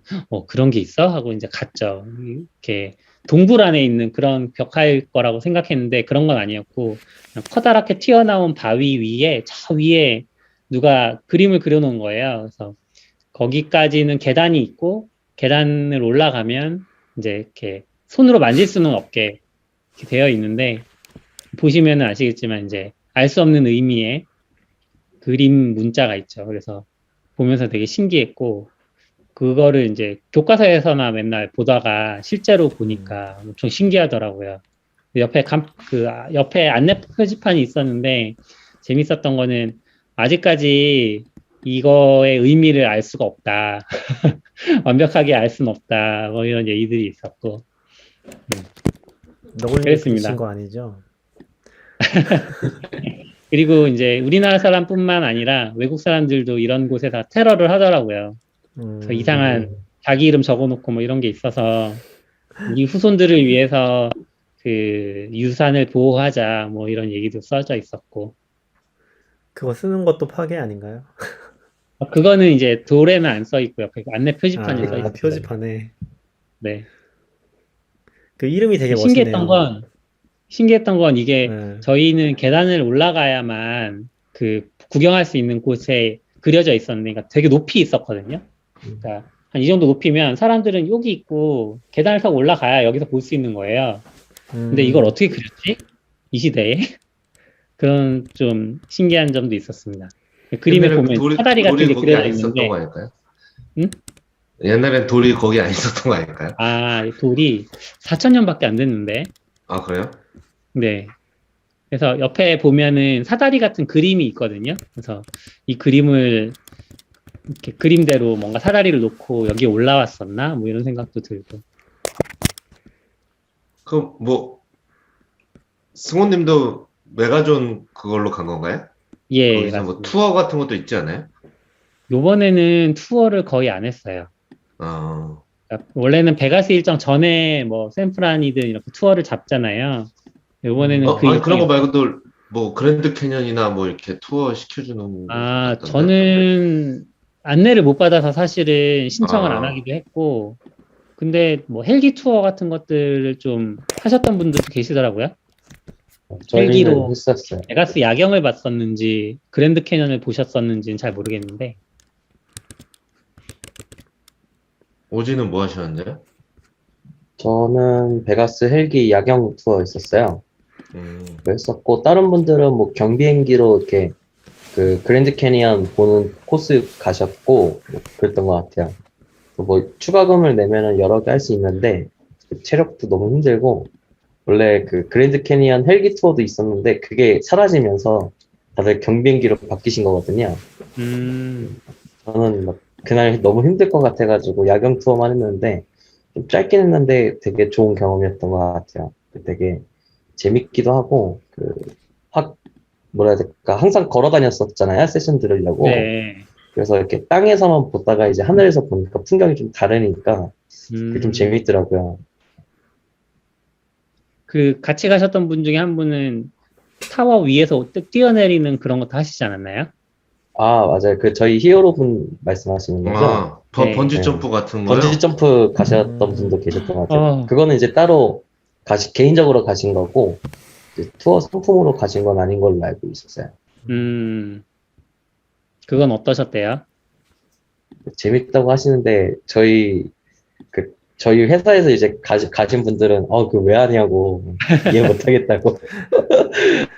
그런 게 있어? 하고 이제 갔죠. 이렇게 동굴 안에 있는 그런 벽화일 거라고 생각했는데 그런 건 아니었고 그냥 커다랗게 튀어나온 바위 위에 저 위에 누가 그림을 그려놓은 거예요. 그래서 거기까지는 계단이 있고 계단을 올라가면 이제 이렇게 손으로 만질 수는 없게 이렇게 되어 있는데 보시면은 아시겠지만 이제 알 수 없는 의미의 그림 문자가 있죠. 그래서 보면서 되게 신기했고 그거를 이제 교과서에서나 맨날 보다가 실제로 보니까 엄청 신기하더라고요. 옆에 안내 표지판이 있었는데 재밌었던 거는 아직까지 이거의 의미를 알 수가 없다. 완벽하게 알 수는 없다. 뭐 이런 얘기들이 있었고. 너구리 그랬습니다. 미친 거 아니죠? 그리고 이제 우리나라 사람뿐만 아니라 외국 사람들도 이런 곳에 다 테러를 하더라고요. 그래서 이상한 자기 이름 적어놓고 뭐 이런 게 있어서 우리 후손들을 위해서 유산을 보호하자 뭐 이런 얘기도 써져 있었고. 그거 쓰는 것도 파괴 아닌가요? 그거는 이제 돌에는 안 써 있고요. 안내 표지판에 써 있어요. 표지판에. 네. 그 이름이 되게 멋있네요. 신기했던 건 이게 네. 저희는 계단을 올라가야만 구경할 수 있는 곳에 그려져 있었는데, 그러니까 되게 높이 있었거든요. 그러니까 한 이 정도 높이면 사람들은 여기 있고 계단을 타고 올라가야 여기서 볼 수 있는 거예요. 근데 이걸 어떻게 그렸지? 이 시대에? 그런 좀 신기한 점도 있었습니다. 그림에 보면 사다리 같은 게 거기 그려져 안 있었던 있는데, 거 아닐까요? 응? 옛날엔 돌이 거기 안 있었던 거 아닐까요? 돌이 4,000년밖에 안 됐는데. 아, 그래요? 네. 그래서 옆에 보면은 사다리 같은 그림이 있거든요. 그래서 이 그림을 이렇게 그림대로 뭔가 사다리를 놓고 여기 올라왔었나? 뭐 이런 생각도 들고. 그럼 승호님도 메가존 그걸로 간 건가요? 예, 거기서 뭐 맞습니다. 투어 같은 것도 있지 않아요? 요번에는 투어를 거의 안 했어요. 그러니까 원래는 베가스 일정 전에 뭐 샌프란이든 이렇게 투어를 잡잖아요. 요번에는 아니, 그런 거 일정이 말고도 뭐 그랜드 캐년이나 뭐 이렇게 투어 시켜주는 거 같던데. 저는 안내를 못 받아서 사실은 신청을 안 아. 하기도 했고, 근데 뭐 헬기 투어 같은 것들을 좀 하셨던 분들도 계시더라고요. 저희는 헬기로 했었어요. 베가스 야경을 봤었는지 그랜드 캐년을 보셨었는지는 잘 모르겠는데. 오지는 뭐 하셨는데요? 저는 베가스 헬기 야경 투어 있었어요. 그거 했었고, 다른 분들은 뭐 경비행기로 이렇게 그랜드 캐니언 보는 코스 가셨고, 뭐 그랬던 것 같아요. 뭐 추가금을 내면은 여러 개 할 수 있는데, 체력도 너무 힘들고, 원래 그랜드 캐니언 헬기 투어도 있었는데, 그게 사라지면서 다들 경비행기로 바뀌신 거거든요. 저는 막 그날 너무 힘들 것 같아가지고 야경 투어만 했는데, 좀 짧긴 했는데 되게 좋은 경험이었던 것 같아요. 되게 재밌기도 하고, 뭐라 해야 될까, 항상 걸어 다녔었잖아요, 세션 들으려고. 네. 그래서 이렇게 땅에서만 보다가 이제 하늘에서 보니까 풍경이 좀 다르니까 그게 좀 음, 재밌더라고요. 그 같이 가셨던 분 중에 한 분은 타워 위에서 뛰어내리는 그런 것도 하시지 않았나요? 아, 맞아요. 그 저희 히어로 분 말씀하시는 거죠? 아, 네. 번지 네. 점프 같은 거요? 번지 점프 가셨던 음. 분도 계셨던 것 같아요. 어, 그거는 이제 따로 개인적으로 가신 거고, 이제 투어 상품으로 가신 건 아닌 걸로 알고 있었어요. 그건 어떠셨대요? 재밌다고 하시는데, 저희 회사에서 이제 가신 분들은, 그거 왜 하냐고, 이해 못 하겠다고.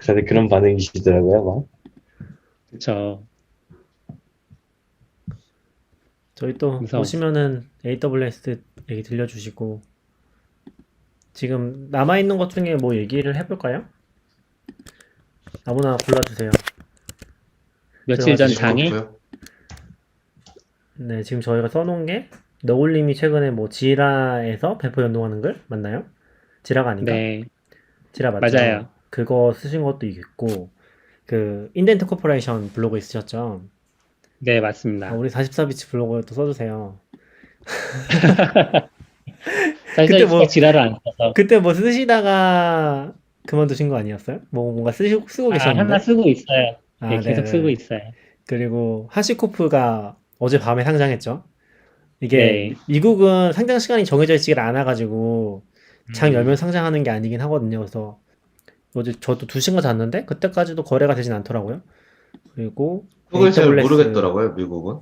다들 그런 반응이시더라고요, 막. 그쵸. 저희 또 무서워. 오시면은 AWS 얘기 들려주시고 지금 남아있는 것 중에 뭐 얘기를 해볼까요? 아무나 불러주세요. 며칠 전 들어가시죠. 장애? 디스코프요? 네, 지금 저희가 써놓은 게 너울님이 최근에 뭐 지라에서 배포 연동하는 글 맞나요? 지라가 아닌가? 네, 지라 맞죠? 맞아요. 그거 쓰신 것도 있고 그 인덴트 코퍼레이션 블로그 있으셨죠? 네, 맞습니다. 우리 44비치 블로그 또 써주세요. 사실 그때 뭐- 지랄을 안 써서. 그때 뭐 쓰시다가 그만두신 거 아니었어요? 뭐 뭔가 쓰고 계셨는데? 하나 쓰고 있어요. 아, 네, 계속 네네. 쓰고 있어요. 그리고 하시코프가 어제 밤에 상장했죠. 이게 네. 미국은 상장 시간이 정해져 있지가 않아가지고 장 음. 열면 상장하는 게 아니긴 하거든요. 그래서 어제 저도 2시간 잤는데 그때까지도 거래가 되진 않더라고요. 그리고 그걸 잘 AWS 모르겠더라고요, 미국은.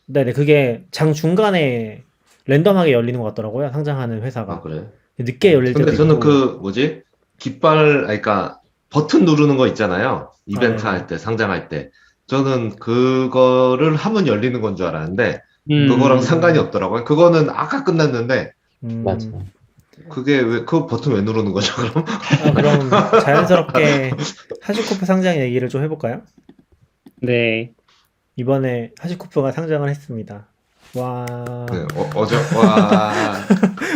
네네, 그게 장 중간에 랜덤하게 열리는 것 같더라고요. 상장하는 아, 회사가 그래? 늦게 열릴 때도 근데 저는 있고. 그러니까 버튼 누르는 거 있잖아요. 이벤트 아, 할 때, 상장할 때. 저는 그거를 하면 열리는 건 줄 알았는데, 그거랑 상관이 없더라고요. 그거는 아까 끝났는데, 맞아. 그 버튼 왜 누르는 거죠, 그럼? 그럼 자연스럽게 하시코프 상장 얘기를 좀 해볼까요? 네. 이번에 하시코프가 상장을 했습니다. 와, 네, 와,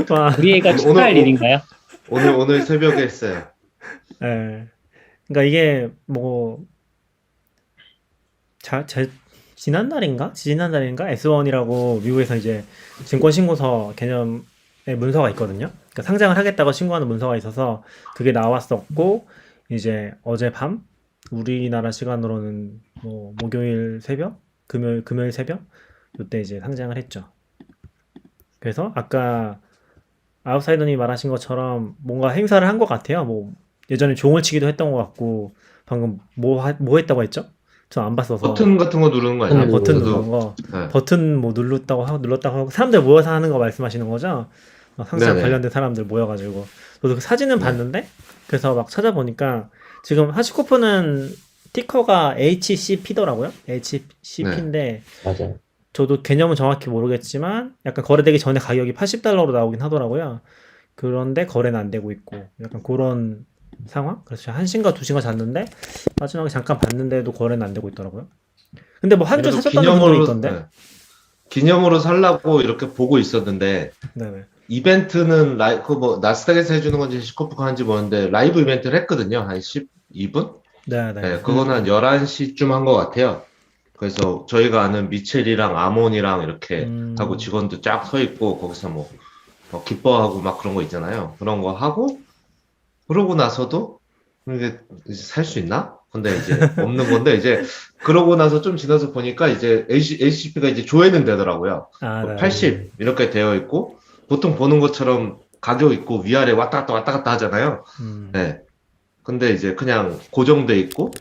와, 우리 애가 오늘- 축하할 오늘- 일인가요? 오늘 새벽에 했어요. 예. 그러니까 이게 뭐 지난달인가 S1이라고 미국에서 이제 증권 신고서 개념의 문서가 있거든요. 그러니까 상장을 하겠다고 신고하는 문서가 있어서 그게 나왔었고 이제 어젯밤 우리나라 시간으로는 뭐 목요일 새벽, 금요일 새벽 이때 이제 상장을 했죠. 그래서 아까 아웃사이더님이 말하신 것처럼 뭔가 행사를 한 것 같아요. 뭐 예전에 종을 치기도 했던 것 같고 방금 뭐 했다고 했죠? 저 안 봤어서. 버튼 같은 거 누르는 거 아니에요? 버튼 저도- 누르는 거. 네. 버튼 뭐 눌렀다고 하고 사람들 모여서 하는 거 말씀하시는 거죠? 상장 네네. 관련된 사람들 모여가지고 저도 그 사진은 네. 봤는데 그래서 막 찾아보니까 지금 하시코프는 티커가 HCP더라고요. HCP인데 맞아요. 저도 개념은 정확히 모르겠지만 약간 거래되기 전에 가격이 $80로 나오긴 하더라고요. 그런데 거래는 안 되고 있고 약간 그런 상황? 그래서 1시인가 2시인가 잤는데 마지막에 잠깐 봤는데도 거래는 안 되고 있더라고요. 근데 뭐 한 줄 그래도 사셨다는 분들이 있던데. 네. 기념으로 살라고 이렇게 보고 있었는데, 네네. 이벤트는 나스닥에서 해주는 건지 시코프가 하는지 모르는데, 라이브 이벤트를 했거든요. 한 12분? 네네. 네, 그거는 한 11시쯤 한 것 같아요. 그래서 저희가 아는 미첼이랑 아몬이랑 이렇게 하고 직원도 쫙 서 있고, 거기서 뭐 기뻐하고 막 그런 거 있잖아요. 그런 거 하고, 그러고 나서도, 이게 살 수 있나? 근데 이제 없는 건데, 이제, 그러고 나서 좀 지나서 보니까 이제 HCP가 이제 조회는 되더라고요. 아, 네. 80 이렇게 되어 있고, 보통 보는 것처럼 가격 있고 위아래 왔다 갔다 하잖아요. 네. 근데 이제 그냥 고정돼 있고,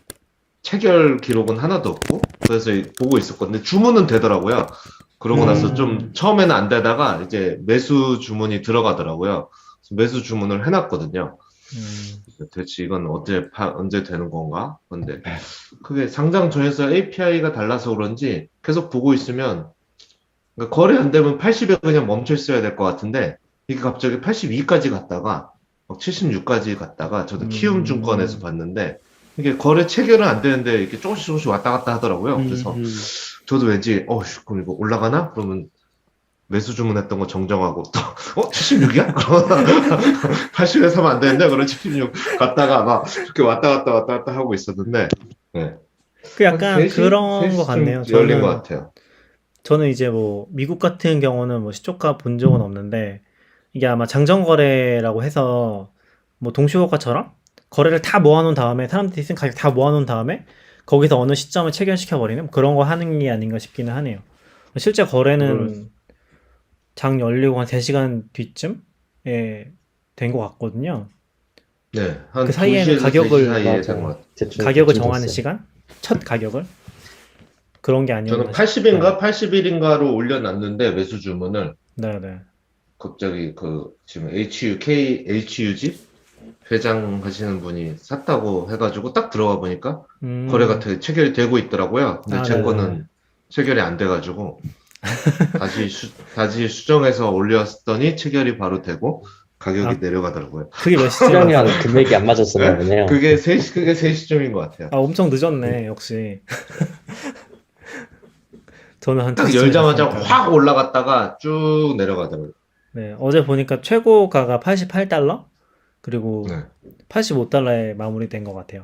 체결 기록은 하나도 없고, 그래서 보고 있었거든요. 주문은 되더라고요. 그러고 나서 좀 처음에는 안 되다가 이제 매수 주문이 들어가더라고요. 그래서 매수 주문을 해놨거든요. 대체 이건 언제 되는 건가? 근데 그게 상장 전에서 API가 달라서 그런지 계속 보고 있으면 그러니까 거래 안 되면 80에 그냥 멈춰 있어야 될 것 같은데 이게 갑자기 82까지 갔다가 막 76까지 갔다가 저도 키움증권에서 봤는데 이게 거래 체결은 안 되는데 이렇게 조금씩 왔다 갔다 하더라고요. 그래서 저도 왠지 그럼 이거 올라가나? 그러면 매수 주문했던 거 정정하고 또 76이야? 그러면 80에 사면 안 되는데 그럼 76 갔다가 막 이렇게 왔다 갔다 하고 있었는데 네. 그 약간 3시? 그런 3시쯤 거 같네요. 열린 것 같아요. 저는 이제 뭐 미국 같은 경우는 뭐 시초가 본 적은 없는데 이게 아마 장정거래라고 해서 뭐 동시호가처럼 거래를 다 모아놓은 다음에 사람들이 쓴 가격 다 모아놓은 다음에 거기서 어느 시점을 체결시켜버리는 뭐 그런 거 하는 게 아닌가 싶기는 하네요. 실제 거래는 장 열리고 한 3시간 뒤쯤에 된 것 같거든요. 네, 한 그 사이에는 2시에서 가격을 3시 사이에 맞아. 된 것 같아요. 대충 가격을 대충 정하는 됐어요. 시간? 첫 가격을? 그런 게 저는 아니었나 80인가 81인가로 올려놨는데 매수 주문을 네네. 갑자기 그 지금 HUG 회장 하시는 분이 샀다고 해가지고 딱 들어가 보니까 거래가 체결이 되고 있더라고요. 근데 아, 제 네네. 거는 체결이 안 돼가지고 다시 수정해서 올렸더니 체결이 바로 되고 가격이 아. 내려가더라고요. 그게 몇 시쯤 수량이랑 왔어요? 금액이 안 맞았었나 보네요. 그게 3시쯤인 것 같아요. 아, 엄청 늦었네, 역시. 저는 한 딱 2시쯤에 열자마자 샀으니까. 확 올라갔다가 쭉 내려가더라고요. 네, 어제 보니까 최고가가 88달러? 그리고 네. 85달러에 마무리된 것 같아요.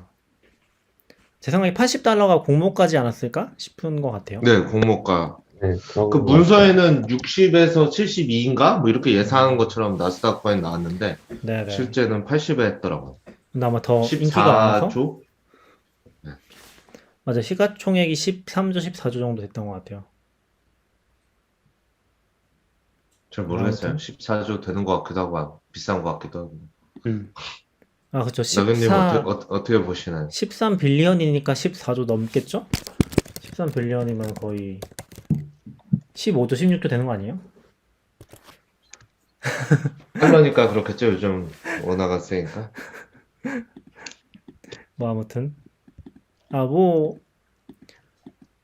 제 생각에 80달러가 공모까지 않았을까 싶은 것 같아요. 네, 공모가. 네, 그런 그 거 문서에는 60에서 72인가? 뭐 이렇게 예상한 것처럼 나스닥 코인 나왔는데 네네. 실제는 80에 했더라고요. 근데 아마 더 인기가 많아서 14조? 맞아, 시가총액이 13조, 14조 정도 됐던 것 같아요. 잘 모르겠어요. 아무튼. 14조 되는 것 같기도 하고 비싼 것 같기도 하고. 아, 그렇죠. 나경님 어떻게 보시나요? 13빌리언이니까 14조 넘겠죠? 13빌리언이면 거의 15조, 16조 되는 거 아니에요? 달러니까 그렇겠죠. 요즘 원화가 세니까. 뭐 아무튼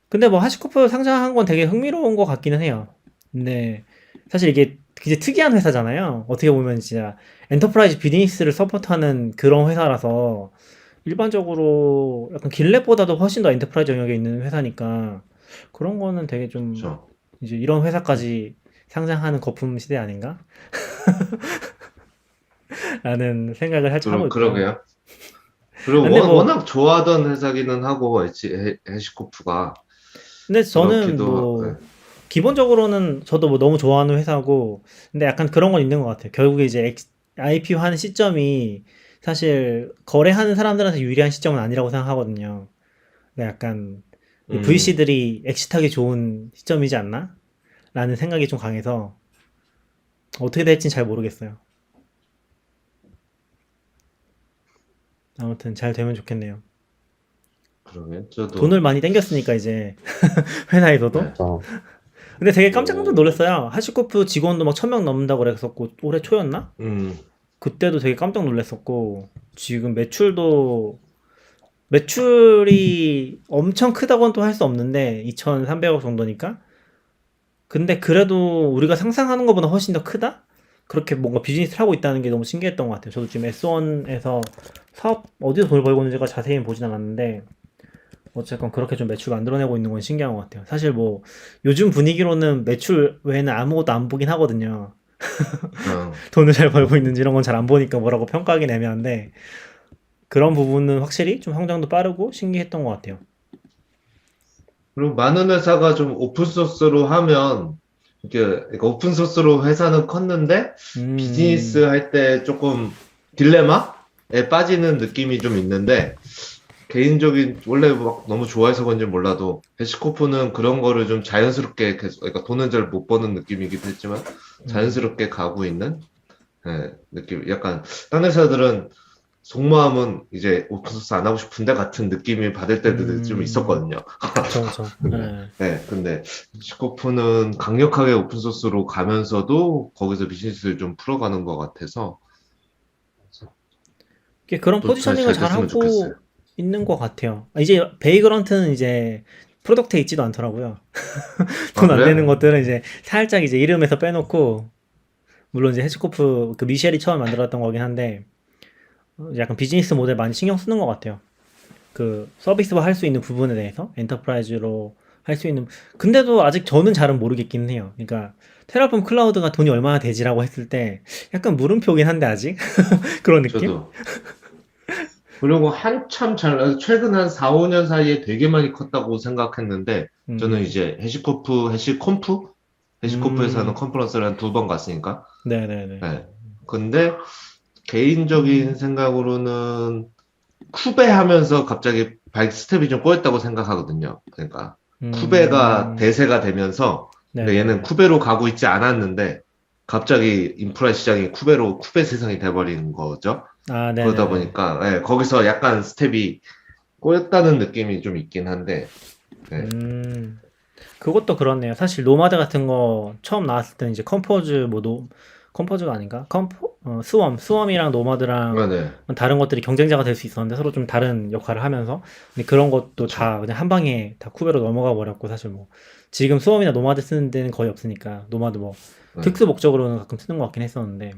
근데 뭐 하시코프 상장한 건 되게 흥미로운 것 같기는 해요. 근데 사실 이게 이제 특이한 회사잖아요. 어떻게 보면 진짜 엔터프라이즈 비즈니스를 서포트하는 그런 회사라서 일반적으로 약간 길랩보다도 훨씬 더 엔터프라이즈 영역에 있는 회사니까 그런 거는 되게 좀 그렇죠. 이제 이런 회사까지 상장하는 거품 시대 아닌가? 라는 생각을 살짝 하고 있고요. 그러게요. 그리고 근데 뭐- 워낙 좋아하던 회사기는 하고 해시코프가 근데 저는 그렇기도 뭐 네. 기본적으로는 저도 뭐 너무 좋아하는 회사고 근데 약간 그런 건 있는 것 같아요. 결국에 이제 IPO 하는 시점이 사실 거래하는 사람들한테 유리한 시점은 아니라고 생각하거든요. 그러니까 약간 VC들이 엑시트하기 좋은 시점이지 않나? 라는 생각이 좀 강해서 어떻게 될지는 잘 모르겠어요. 아무튼 잘 되면 좋겠네요. 그러게 저도 돈을 많이 땡겼으니까 이제 회사에서도. 네. 어, 근데 되게 깜짝 놀랐어요. 하시코프 직원도 막 1000명 넘는다고 그랬었고 올해 초였나? 그때도 되게 깜짝 놀랐었고 지금 매출이 엄청 크다고는 또 할 수 없는데 2,300억 정도니까 근데 그래도 우리가 상상하는 것보다 훨씬 더 크다? 그렇게 뭔가 비즈니스를 하고 있다는 게 너무 신기했던 것 같아요. 저도 지금 S1에서 사업 어디서 돈을 벌고 있는지가 자세히 보진 않았는데 어쨌건 그렇게 좀 매출 만들어내고 있는 건 신기한 것 같아요. 사실 뭐 요즘 분위기로는 매출 외에는 아무것도 안 보긴 하거든요. 돈을 잘 벌고 있는지 이런 건 잘 안 보니까 뭐라고 평가하긴 애매한데 그런 부분은 확실히 좀 성장도 빠르고 신기했던 것 같아요. 그리고 많은 회사가 좀 오픈소스로 하면 그러니까 오픈소스로 회사는 컸는데 비즈니스 할 때 조금 딜레마에 빠지는 느낌이 좀 있는데 개인적인 원래 막 너무 좋아해서 그런지 몰라도 해시코프는 그런 거를 좀 자연스럽게 계속 그러니까 돈은 잘 못 버는 느낌이기도 했지만 자연스럽게 가고 있는 느낌. 약간 딴 회사들은 속마음은 이제 오픈소스 안 하고 싶은데 같은 느낌을 받을 때도 좀 있었거든요. 그렇죠. 네, 근데 해시코프는 강력하게 오픈소스로 가면서도 거기서 비즈니스를 좀 풀어가는 것 같아서 그런 또 포지셔닝을 잘 됐으면 잘하고 좋겠어요. 있는 것 같아요. 이제 베이그런트는 이제 프로덕트에 있지도 않더라고요. 돈 안 그래? 되는 것들은 이제 살짝 이제 이름에서 빼놓고 물론 이제 해시코프 그 미셸이 처음 만들었던 거긴 한데 약간 비즈니스 모델 많이 신경 쓰는 것 같아요. 그 서비스화 할 수 있는 부분에 대해서 엔터프라이즈로 할 수 있는 근데도 아직 저는 잘은 모르겠긴 해요. 그러니까 테라폼 클라우드가 돈이 얼마나 되지라고 했을 때 약간 물음표긴 한데 아직 그런 느낌? 저도 그리고 한참 최근 한 4, 5년 사이에 되게 많이 컸다고 생각했는데, 저는 이제 해시코프에서 하는 컨퍼런스를 한 2번 갔으니까. 네네네. 네. 근데 개인적인 생각으로는 쿠베 하면서 갑자기 스텝이 좀 꼬였다고 생각하거든요. 그러니까 쿠베가 대세가 되면서 그러니까 얘는 쿠베로 가고 있지 않았는데 갑자기 인프라 시장이 쿠베 세상이 돼버린 거죠. 아, 네. 그러다 보니까 예, 거기서 약간 스텝이 꼬였다는 느낌이 좀 있긴 한데 네. 그것도 그렇네요. 사실 노마드 같은 거 처음 나왔을 때는 이제 컴포즈가 아닌가? 스웜이랑 노마드랑 네. 다른 것들이 경쟁자가 될 수 있었는데 서로 좀 다른 역할을 하면서 근데 그런 것도 다 그냥 한 방에 다 쿠베로 넘어가 버렸고 사실 뭐 지금 스웜이나 노마드 쓰는 데는 거의 없으니까 노마드 뭐 특수 목적으로는 가끔 쓰는 것 같긴 했었는데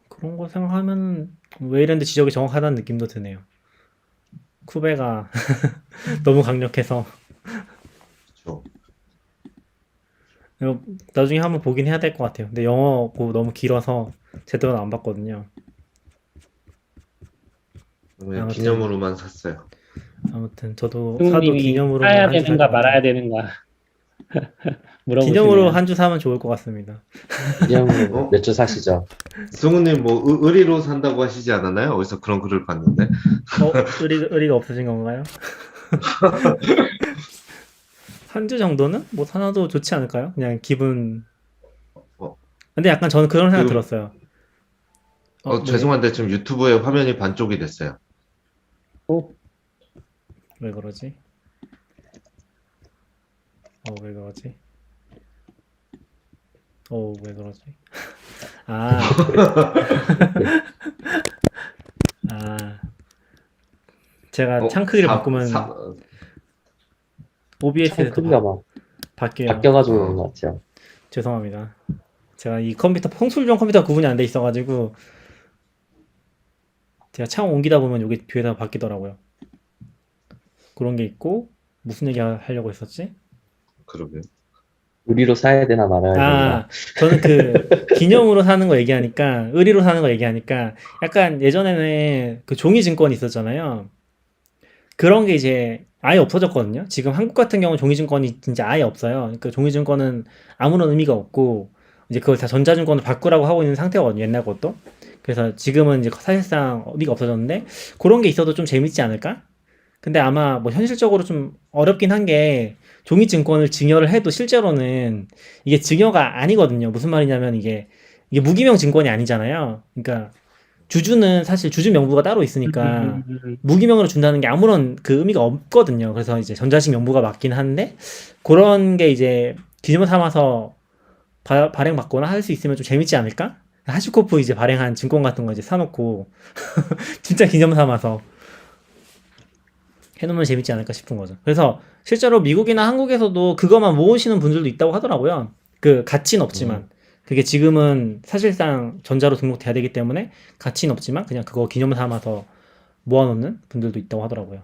그런 거 생각하면 웨이랜드 지적이 정확하다는 느낌도 드네요. 쿠베가 너무 강력해서 그렇죠. 이거 나중에 한번 보긴 해야 될 것 같아요. 근데 영어고 너무 길어서 제대로 안 봤거든요. 그냥 아무튼. 기념으로만 샀어요. 아무튼 저도 사도 승우님이 기념으로 사야 한 주 살 되는가 것 같아요. 말아야 되는가 물어보시네요. 기념으로 한 주 사면 좋을 것 같습니다. 기념으로 몇 주 사시죠? 승우님 뭐 의리로 산다고 하시지 않았나요? 어디서 그런 글을 봤는데. 의리가 없으신 건가요? 한 주 정도는 뭐 사놔도 좋지 않을까요? 그냥 기분. 어. 근데 약간 저는 그런 생각 지금- 들었어요. 네. 죄송한데 지금 유튜브에 화면이 반쪽이 됐어요. 왜 그러지? 왜 그러지? 왜 그러지? 아. 제가 창 크기를 바꾸면 OBS에서 크기가 막 바뀌어요. 바뀌어가지고 그런 것 같아요. 죄송합니다. 제가 이 컴퓨터 송출용 컴퓨터 구분이 안 돼 있어가지고 제가 창 옮기다 보면 여기 뒤에다가 바뀌더라고요. 그런 게 있고 무슨 얘기 하려고 했었지? 그러게요. 의리로 사야 되나 말아야 되나. 저는 그 기념으로 사는 거 얘기하니까 의리로 사는 거 얘기하니까 약간 예전에는 그 종이 증권이 있었잖아요. 그런 게 이제 아예 없어졌거든요. 지금 한국 같은 경우는 종이 증권이 진짜 아예 없어요. 그러니까 종이 증권은 아무런 의미가 없고 이제 그걸 다 전자증권으로 바꾸라고 하고 있는 상태거든요. 옛날 것도. 그래서 지금은 이제 사실상 의미가 없어졌는데 그런 게 있어도 좀 재밌지 않을까? 근데 아마 뭐 현실적으로 좀 어렵긴 한 게 종이 증권을 증여를 해도 실제로는 이게 증여가 아니거든요. 무슨 말이냐면 이게 무기명 증권이 아니잖아요. 그러니까 주주는 사실 주주 명부가 따로 있으니까 무기명으로 준다는 게 아무런 그 의미가 없거든요. 그래서 이제 전자식 명부가 맞긴 한데 그런 게 이제 기념을 삼아서 발행받거나 할 수 있으면 좀 재밌지 않을까? 하시코프 이제 발행한 증권 같은 거 이제 사놓고 진짜 기념 삼아서 해놓으면 재밌지 않을까 싶은 거죠. 그래서 실제로 미국이나 한국에서도 그것만 모으시는 분들도 있다고 하더라고요. 그 가치는 없지만 그게 지금은 사실상 전자로 등록돼야 되기 때문에 가치는 없지만 그냥 그거 기념 삼아서 모아놓는 분들도 있다고 하더라고요.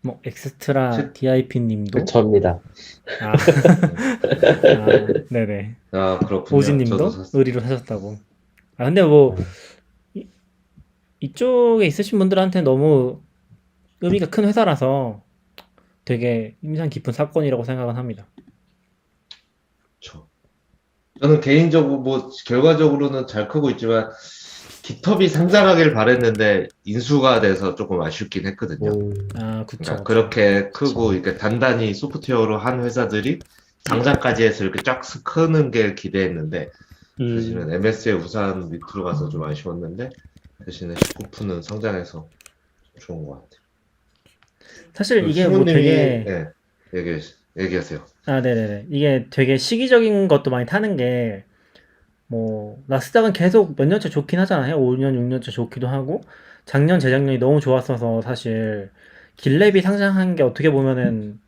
뭐 엑스트라 DIP님도 저입니다. 네네. 그렇군요. 오진님도 저도 샀어요. 의리로 사셨다고. 근데 뭐 이쪽에 있으신 분들한테 너무 의미가 큰 회사라서 되게 인상 깊은 사건이라고 생각은 합니다. 그렇죠. 저는 개인적으로 뭐 결과적으로는 잘 크고 있지만 깃허브이 상장하길 바랬는데 인수가 돼서 조금 아쉽긴 했거든요. 그쵸. 그러니까 그렇게 크고 이렇게 단단히 소프트웨어로 한 회사들이 상장까지 해서 이렇게 쫙 크는 게 기대했는데 사실은 MS의 우산 밑으로 가서 좀 아쉬웠는데 대신에 시코프는 성장해서 좋은 것 같아요. 사실 이게 뭐 승우님이 되게 얘기하세요. 네네네. 이게 되게 시기적인 것도 많이 타는 게 뭐 나스닥은 계속 몇 년째 좋긴 하잖아요. 5년, 6년째 좋기도 하고 작년, 재작년이 너무 좋았어서 사실 길랩이 상장한 게 어떻게 보면은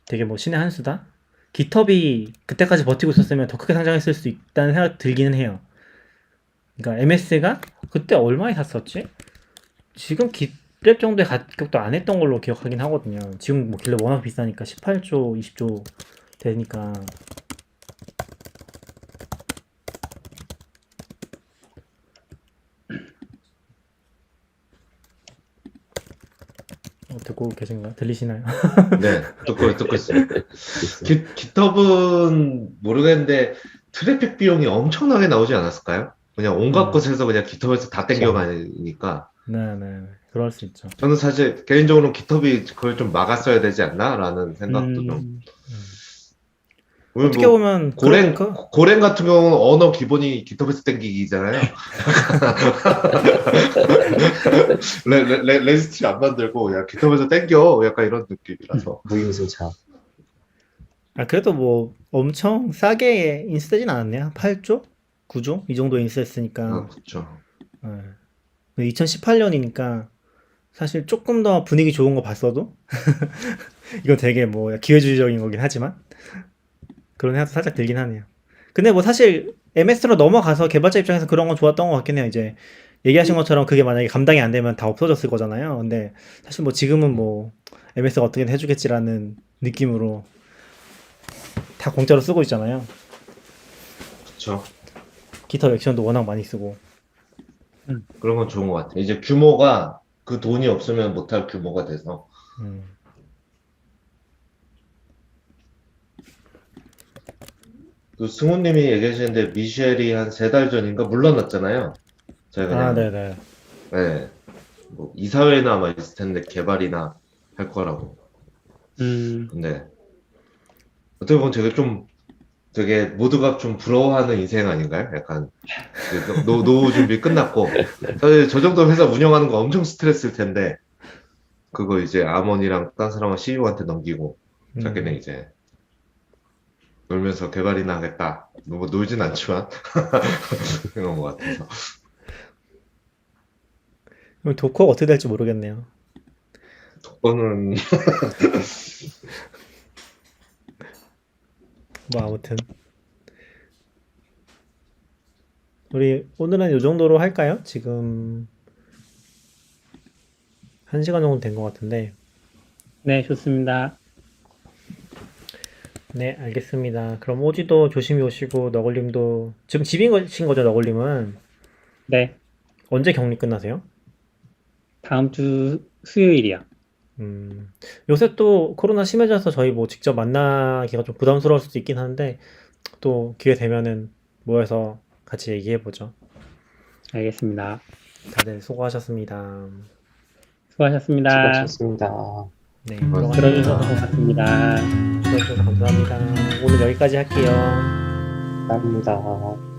되게 뭐 신의 한 수다? 깃허브이 그때까지 버티고 있었으면 더 크게 상장했을 수 있다는 생각 들기는 해요. 그러니까 MS가 그때 얼마에 샀었지? 지금 깃랩 정도의 가격도 안 했던 걸로 기억하긴 하거든요. 지금 뭐 길랩 워낙 비싸니까 18조, 20조 되니까. 듣고 계신가요? 들리시나요? 네, 듣고 있어요. 깃허브는 모르겠는데 트래픽 비용이 엄청나게 나오지 않았을까요? 그냥 온갖 곳에서 그냥 깃허브에서 다 땡겨가니까. 네, 그럴 수 있죠. 저는 사실 개인적으로 깃허브이 그걸 좀 막았어야 되지 않나라는 생각도 좀. 어떻게 보면 고랭 같은 경우는 언어 기본이 깃허브에서 땡기기잖아요. 레지스트리 안 만들고 야 깃허브에서 땡겨 약간 이런 느낌이라서. 무임승차. 그래도 뭐 엄청 싸게 인수되진 않았네요. 8조? 9조? 이 정도 인수했으니까. 그렇죠. 2018년이니까 사실 조금 더 분위기 좋은 거 봤어도 이건 되게 뭐 기회주의적인 거긴 하지만 그런 생각도 살짝 들긴 하네요. 근데 뭐 사실 MS로 넘어가서 개발자 입장에서 그런 건 좋았던 것 같긴 해요. 이제 얘기하신 것처럼 그게 만약에 감당이 안 되면 다 없어졌을 거잖아요. 근데 사실 뭐 지금은 뭐 MS가 어떻게든 해주겠지라는 느낌으로 다 공짜로 쓰고 있잖아요. 그렇죠. 깃허브 액션도 워낙 많이 쓰고. 그런 건 좋은 것 같아요. 이제 규모가 그 돈이 없으면 못할 규모가 돼서. 그 승우님이 얘기하시는데 미셸이 한 3달 전인가 물러났잖아요. 제가 그냥 네네. 네, 뭐 이사회나 아마 있을 텐데 개발이나 할 거라고. 근데 어떻게 보면 제가 좀 되게 모두가 좀 부러워하는 인생 아닌가요? 약간 이제 노후 준비 끝났고 사실 저 정도 회사 운영하는 거 엄청 스트레스일 텐데 그거 이제 아몬이랑 딴 사람은 CEO한테 넘기고 자기는 이제 놀면서 개발이나 하겠다. 뭐 놀진 않지만 그런 것 같아서. 그럼 도커가 어떻게 될지 모르겠네요. 그거는 뭐 아무튼 우리 오늘은 이 정도로 할까요? 지금 1시간 정도 된 것 같은데. 네, 좋습니다. 네, 알겠습니다. 그럼 오지도 조심히 오시고 너굴님도 지금 집인 거죠, 너굴님은? 네, 언제 격리 끝나세요? 다음 주 수요일이요. 요새 또 코로나 심해져서 저희 뭐 직접 만나기가 좀 부담스러울 수도 있긴 한데 또 기회 되면은 모여서 같이 얘기해보죠. 알겠습니다. 다들 수고하셨습니다. 수고하셨습니다. 수고하셨습니다. 네, 들어주셔서 고맙습니다. 들어주셔서 감사합니다. 오늘 여기까지 할게요. 감사합니다.